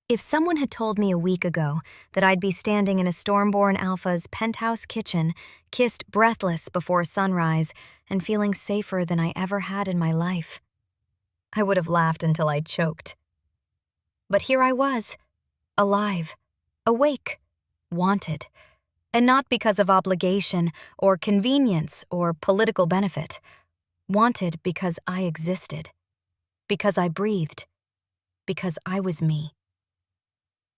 If someone had told me a week ago that I'd be standing in a Stormborn Alpha's penthouse kitchen, kissed breathless before sunrise, and feeling safer than I ever had in my life, I would have laughed until I choked. But here I was, alive, awake, wanted, and not because of obligation or convenience or political benefit. Wanted because I existed, because I breathed, because I was me.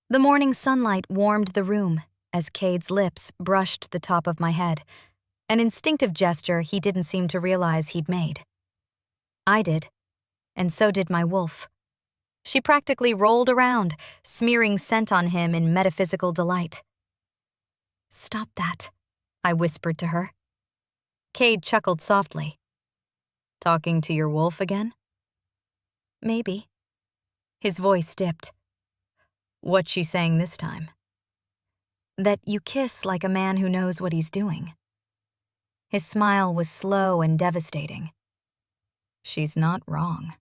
The morning sunlight warmed the room as Kade's lips brushed the top of my head, an instinctive gesture he didn't seem to realize he'd made. I did, and so did my wolf. She practically rolled around, smearing scent on him in metaphysical delight. Stop that, I whispered to her. Kade chuckled softly. Talking to your wolf again? Maybe. His voice dipped. What's she saying this time? That you kiss like a man who knows what he's doing. His smile was slow and devastating. She's not wrong.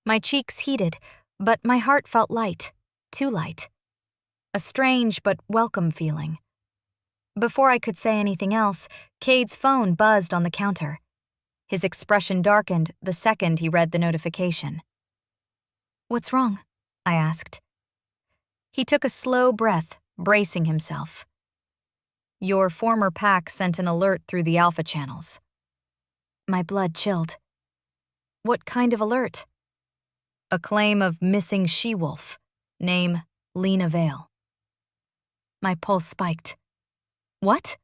My cheeks heated, but my heart felt light, too light. A strange but welcome feeling. Before I could say anything else, Kade's phone buzzed on the counter. His expression darkened the second he read the notification. "What's wrong?" I asked. He took a slow breath, bracing himself. "Your former pack sent an alert through the Alpha channels." My blood chilled. "What kind of alert?" "A claim of missing she-wolf. Name Lena Vale." My pulse spiked. "What?"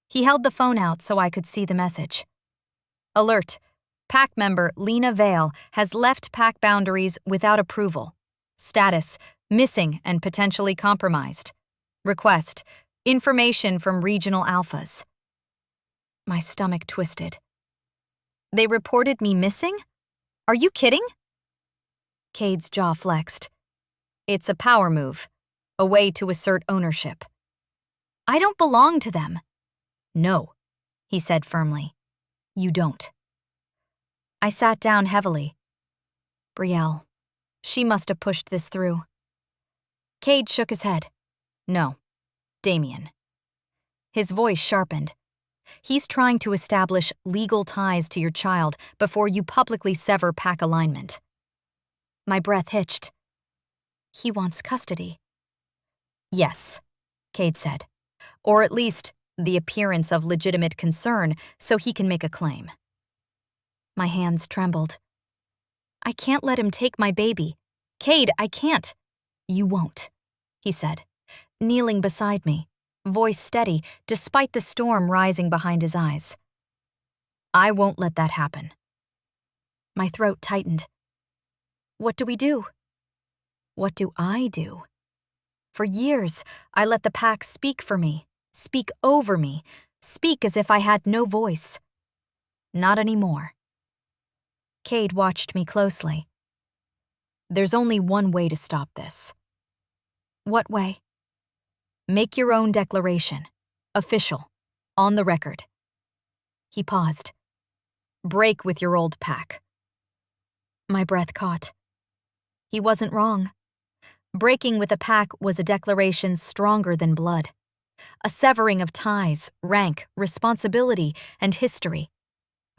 He held the phone out so I could see the message. "Alert. Pack member Lena Vale has left pack boundaries without approval. Status: missing and potentially compromised. Request: information from regional alphas." My stomach twisted. "They reported me missing? Are you kidding?" Kade's jaw flexed. "It's a power move, a way to assert ownership." "I don't belong to them." "No," he said firmly. "You don't." I sat down heavily. Brielle. She must have pushed this through. Kade shook his head. "No, Damien." His voice sharpened. "He's trying to establish legal ties to your child before you publicly sever pack alignment." My breath hitched. "He wants custody." "Yes," Kade said. "Or at least the appearance of legitimate concern so he can make a claim." My hands trembled. "I can't let him take my baby. Kade, I can't." "You won't," he said, kneeling beside me, voice steady despite the storm rising behind his eyes. "I won't let that happen." My throat tightened. "What do we do?" What do I do? For years, I let the pack speak for me, speak over me, speak as if I had no voice. Not anymore. Kade watched me closely. "There's only one way to stop this." "What way?" "Make your own declaration. Official. On the record." He paused. "Break with your old pack." My breath caught. He wasn't wrong. Breaking with a pack was a declaration stronger than blood. A severing of ties, rank, responsibility, and history.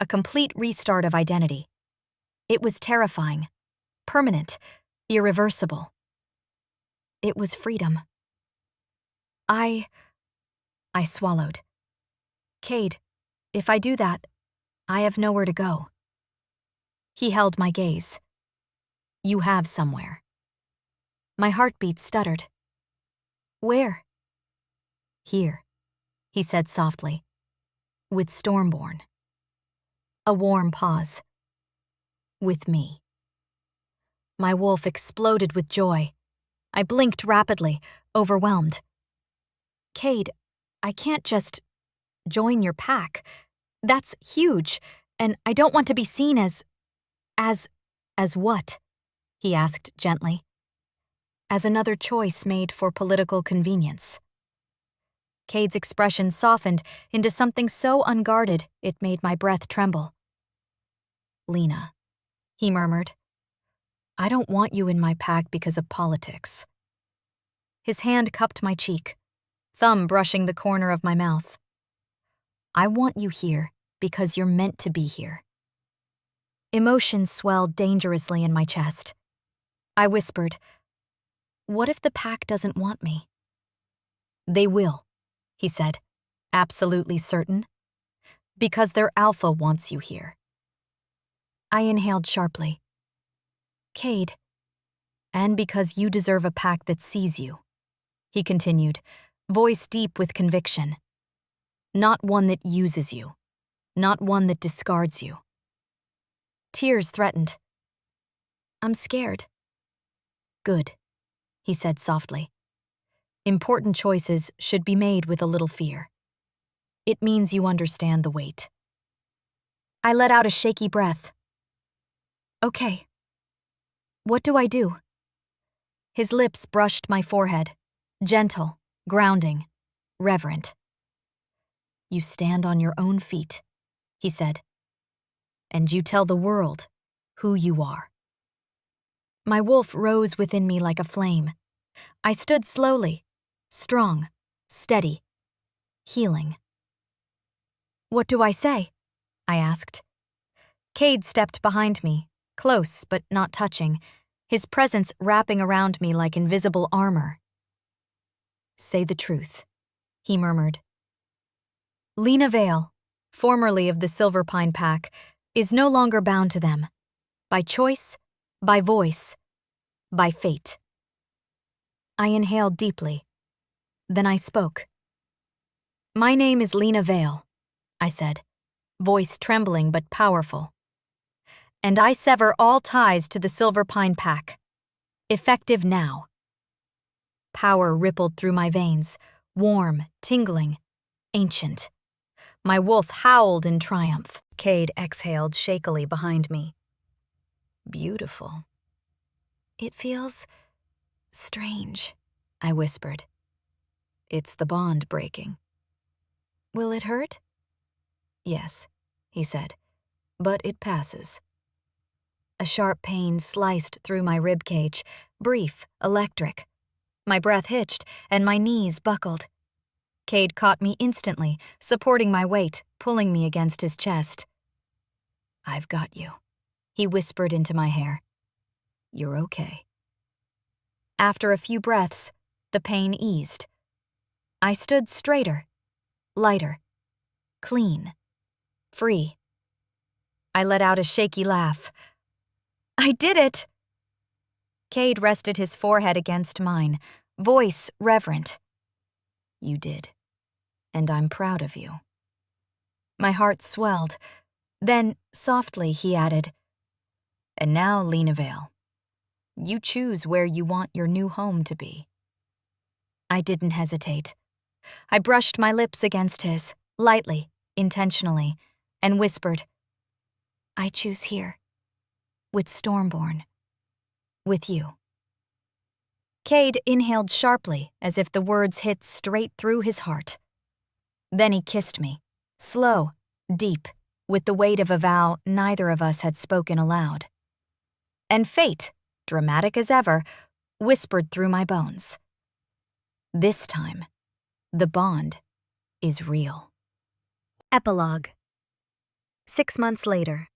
A complete restart of identity. It was terrifying, permanent, irreversible. It was freedom. I swallowed. "Kade, if I do that, I have nowhere to go." He held my gaze. "You have somewhere." My heartbeat stuttered. "Where?" "Here," he said softly. "With Stormborn." A warm pause. "With me." My wolf exploded with joy. I blinked rapidly, overwhelmed. "Kade, I can't just join your pack. That's huge, and I don't want to be seen as what?" he asked gently. "As another choice made for political convenience." Kade's expression softened into something so unguarded it made my breath tremble. "Lena," he murmured, "I don't want you in my pack because of politics." His hand cupped my cheek, thumb brushing the corner of my mouth. "I want you here because you're meant to be here." Emotion swelled dangerously in my chest. I whispered, "What if the pack doesn't want me?" "They will," he said, absolutely certain. "Because their alpha wants you here." I inhaled sharply. "Kade." "And because you deserve a pack that sees you," he continued, voice deep with conviction. "Not one that uses you, not one that discards you." Tears threatened. "I'm scared." "Good," he said softly. "Important choices should be made with a little fear. It means you understand the weight." I let out a shaky breath. "Okay. What do I do?" His lips brushed my forehead, gentle, grounding, reverent. "You stand on your own feet," he said. "And you tell the world who you are." My wolf rose within me like a flame. I stood slowly, strong, steady, healing. "What do I say?" I asked. Kade stepped behind me, close but not touching, his presence wrapping around me like invisible armor. "Say the truth," he murmured. Lena Vale, formerly of the Silver Pine Pack, is no longer bound to them. By choice, by voice, by fate. I inhaled deeply. Then I spoke. "My name is Lena Vale," I said, voice trembling but powerful. "And I sever all ties to the Silver Pine Pack. Effective now." Power rippled through my veins, warm, tingling, ancient. My wolf howled in triumph. Kade exhaled shakily behind me. "Beautiful." "It feels strange," I whispered. "It's the bond breaking." "Will it hurt?" "Yes," he said, "but it passes." A sharp pain sliced through my ribcage, brief, electric. My breath hitched, and my knees buckled. Kade caught me instantly, supporting my weight, pulling me against his chest. "I've got you," he whispered into my hair. "You're okay." After a few breaths, the pain eased. I stood straighter, lighter, clean, free. I let out a shaky laugh. "I did it!" Kade rested his forehead against mine, voice reverent. "You did, and I'm proud of you." My heart swelled. Then, softly, he added, "And now, Lena Vale, you choose where you want your new home to be." I didn't hesitate. I brushed my lips against his, lightly, intentionally, and whispered, "I choose here, with Stormborn, with you." Kade inhaled sharply as if the words hit straight through his heart. Then he kissed me, slow, deep, with the weight of a vow neither of us had spoken aloud. And fate, dramatic as ever, whispered through my bones. This time, the bond is real. Epilogue. 6 months later.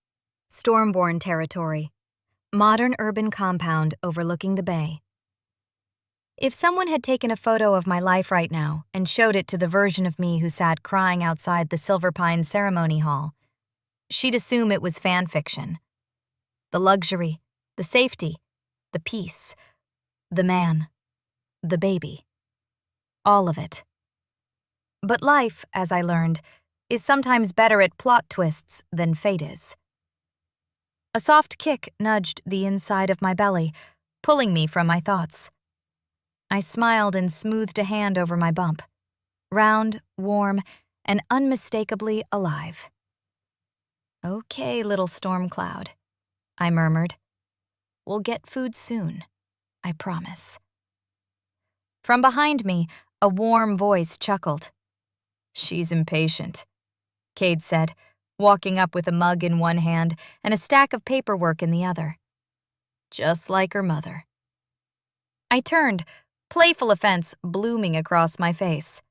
Stormborn territory. Modern urban compound overlooking the bay. If someone had taken a photo of my life right now and showed it to the version of me who sat crying outside the Silver Pine ceremony hall, she'd assume it was fan fiction. The luxury, the safety, the peace, the man, the baby. All of it. But life, as I learned, is sometimes better at plot twists than fate is. A soft kick nudged the inside of my belly, pulling me from my thoughts. I smiled and smoothed a hand over my bump, round, warm, and unmistakably alive. "Okay, little storm cloud," I murmured. "We'll get food soon, I promise." From behind me, a warm voice chuckled. "She's impatient," Kade said, walking up with a mug in one hand and a stack of paperwork in the other. "Just like her mother." I turned, playful offense blooming across my face.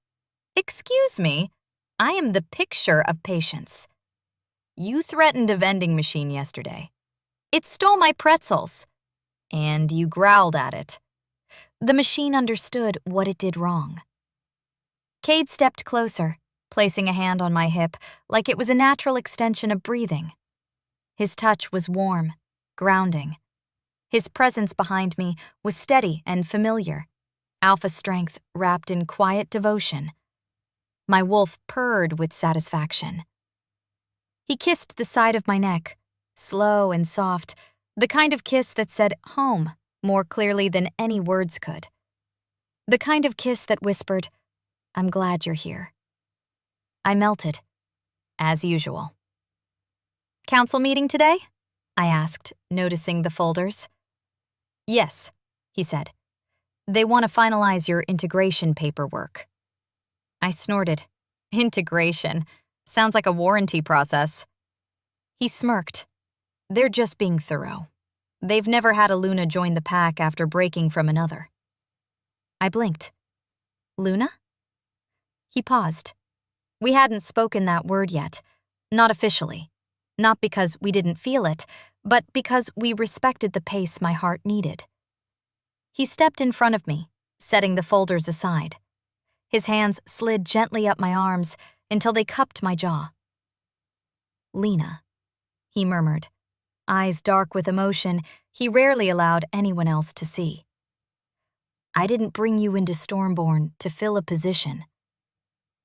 "Excuse me, I am the picture of patience. You threatened a vending machine yesterday. It stole my pretzels, and you growled at it. The machine understood what it did wrong." Kade stepped closer, placing a hand on my hip like it was a natural extension of breathing. His touch was warm, grounding. His presence behind me was steady and familiar, alpha strength wrapped in quiet devotion. My wolf purred with satisfaction. He kissed the side of my neck, slow and soft, the kind of kiss that said home more clearly than any words could. The kind of kiss that whispered, "I'm glad you're here." I melted, as usual. "Council meeting today?" I asked, noticing the folders. "Yes," he said. "They want to finalize your integration paperwork." I snorted. Integration. Sounds like a warranty process. He smirked. "They're just being thorough. They've never had a Luna join the pack after breaking from another." I blinked. "Luna?" He paused. We hadn't spoken that word yet, not officially. not because we didn't feel it, but because we respected the pace my heart needed. He stepped in front of me, setting the folders aside. His hands slid gently up my arms until they cupped my jaw. "Lena," he murmured, eyes dark with emotion he rarely allowed anyone else to see. "I didn't bring you into Stormborn to fill a position.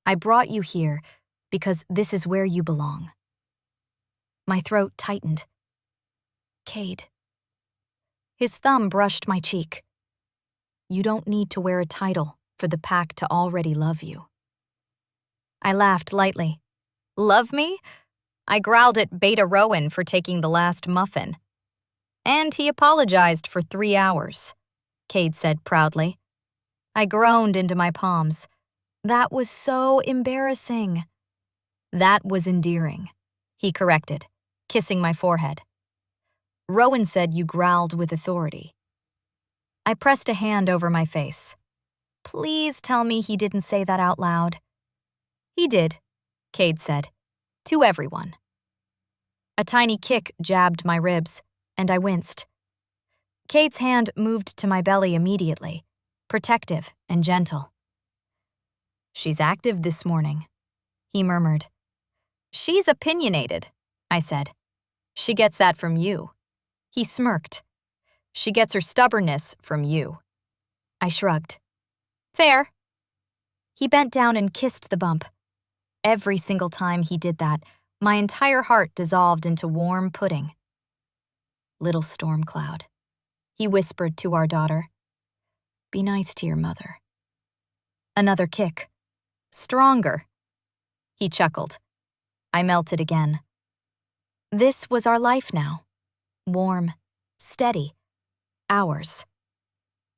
I brought you here because this is where you belong." My throat tightened. "Kade." His thumb brushed my cheek. "You don't need to wear a title for the pack to already love you." I laughed lightly. "Love me?" I growled at Beta Rowan for taking the last muffin. "And he apologized for 3 hours," Kade said proudly. I groaned into my palms. "That was so embarrassing." "That was endearing," he corrected, kissing my forehead. "Rowan said you growled with authority." I pressed a hand over my face. "Please tell me he didn't say that out loud." "He did," Kade said, "to everyone." A tiny kick jabbed my ribs, and I winced. Kade's hand moved to my belly immediately, protective and gentle. "She's active this morning," he murmured. "She's opinionated," I said. "She gets that from you." He smirked. "She gets her stubbornness from you." I shrugged. "Fair." He bent down and kissed the bump. Every single time he did that, my entire heart dissolved into warm pudding. "Little storm cloud," he whispered to our daughter. "Be nice to your mother." Another kick. "Stronger." He chuckled. I melted again. This was our life now. Warm, steady, ours.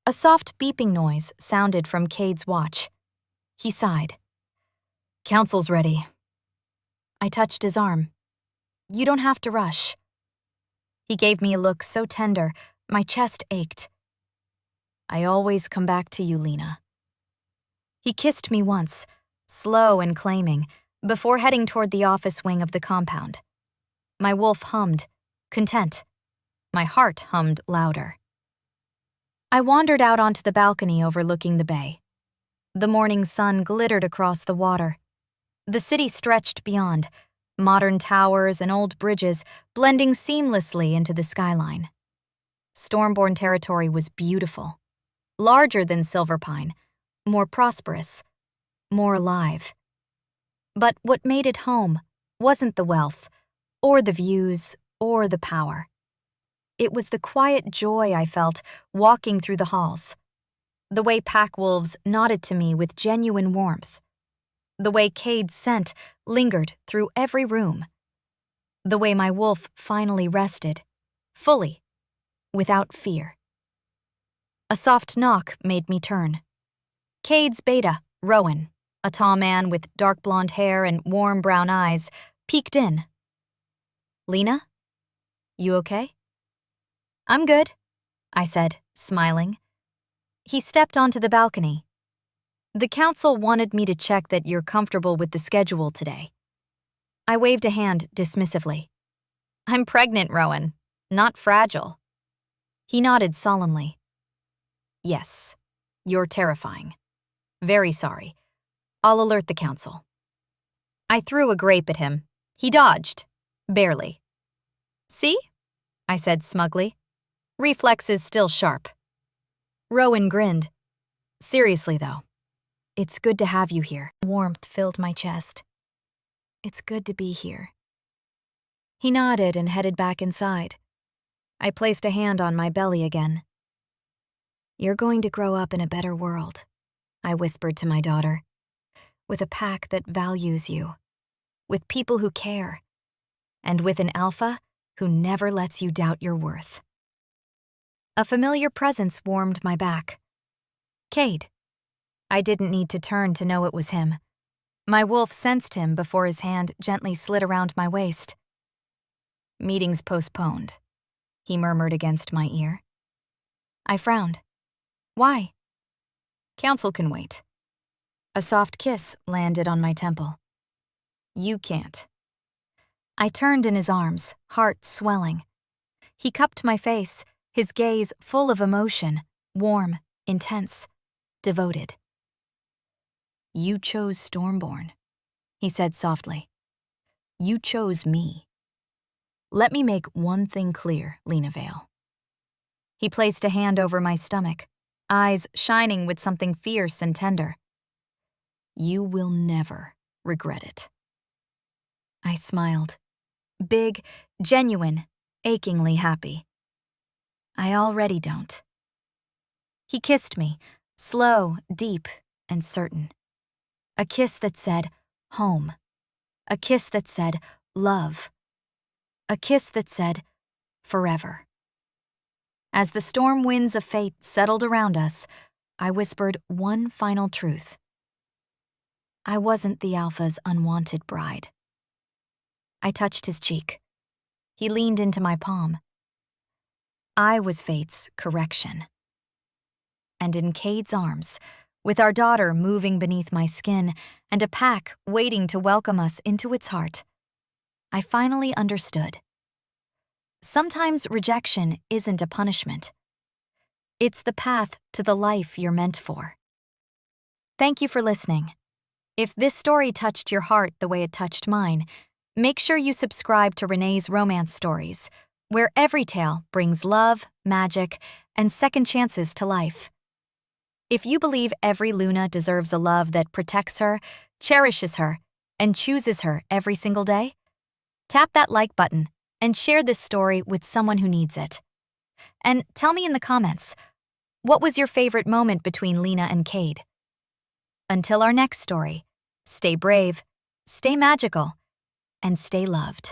A soft beeping noise sounded from Kade's watch. He sighed. "Council's ready." I touched his arm. "You don't have to rush." He gave me a look so tender, my chest ached. "I always come back to you, Lena." He kissed me once, slow and claiming, before heading toward the office wing of the compound. My wolf hummed, content. My heart hummed louder. I wandered out onto the balcony overlooking the bay. The morning sun glittered across the water. The city stretched beyond, modern towers and old bridges blending seamlessly into the skyline. Stormborn territory was beautiful, larger than Silverpine, more prosperous, more alive. But what made it home wasn't the wealth, or the views, or the power. It was the quiet joy I felt walking through the halls, the way pack wolves nodded to me with genuine warmth, the way Kade's scent lingered through every room, the way my wolf finally rested, fully, without fear. A soft knock made me turn. Kade's beta, Rowan, a tall man with dark blonde hair and warm brown eyes, peeked in. "Lena? You okay?" "I'm good," I said, smiling. He stepped onto the balcony. "The council wanted me to check that you're comfortable with the schedule today." I waved a hand dismissively. "I'm pregnant, Rowan, not fragile." He nodded solemnly. "Yes, you're terrifying. Very sorry. I'll alert the council." I threw a grape at him. He dodged. Barely. "See?" I said smugly. Reflexes still sharp. Rowan grinned. "Seriously, though, it's good to have you here." Warmth filled my chest. "It's good to be here." He nodded and headed back inside. I placed a hand on my belly again. "You're going to grow up in a better world," I whispered to my daughter, "with a pack that values you, with people who care, and with an alpha who never lets you doubt your worth." A familiar presence warmed my back. Kade. I didn't need to turn to know it was him. My wolf sensed him before his hand gently slid around my waist. "Meeting's postponed," he murmured against my ear. I frowned. "Why?" "Council can wait." A soft kiss landed on my temple. "You can't." I turned in his arms, heart swelling. He cupped my face, his gaze full of emotion, warm, intense, devoted. "You chose Stormborn," he said softly. "You chose me. Let me make one thing clear, Lena Vale." He placed a hand over my stomach, eyes shining with something fierce and tender. "You will never regret it." I smiled. Big, genuine, achingly happy. "I already don't." He kissed me, slow, deep, and certain. A kiss that said, home. A kiss that said, love. A kiss that said, forever. As the storm winds of fate settled around us, I whispered one final truth. I wasn't the Alpha's unwanted bride. I touched his cheek. He leaned into my palm. I was fate's correction. And in Kade's arms, with our daughter moving beneath my skin and a pack waiting to welcome us into its heart, I finally understood. Sometimes rejection isn't a punishment. It's the path to the life you're meant for. Thank you for listening. If this story touched your heart the way it touched mine, make sure you subscribe to Rene's romance stories, where every tale brings love, magic, and second chances to life. If you believe every Luna deserves a love that protects her, cherishes her, and chooses her every single day, tap that like button and share this story with someone who needs it. And tell me in the comments, what was your favorite moment between Lena and Kade? Until our next story, stay brave, stay magical, and stay loved.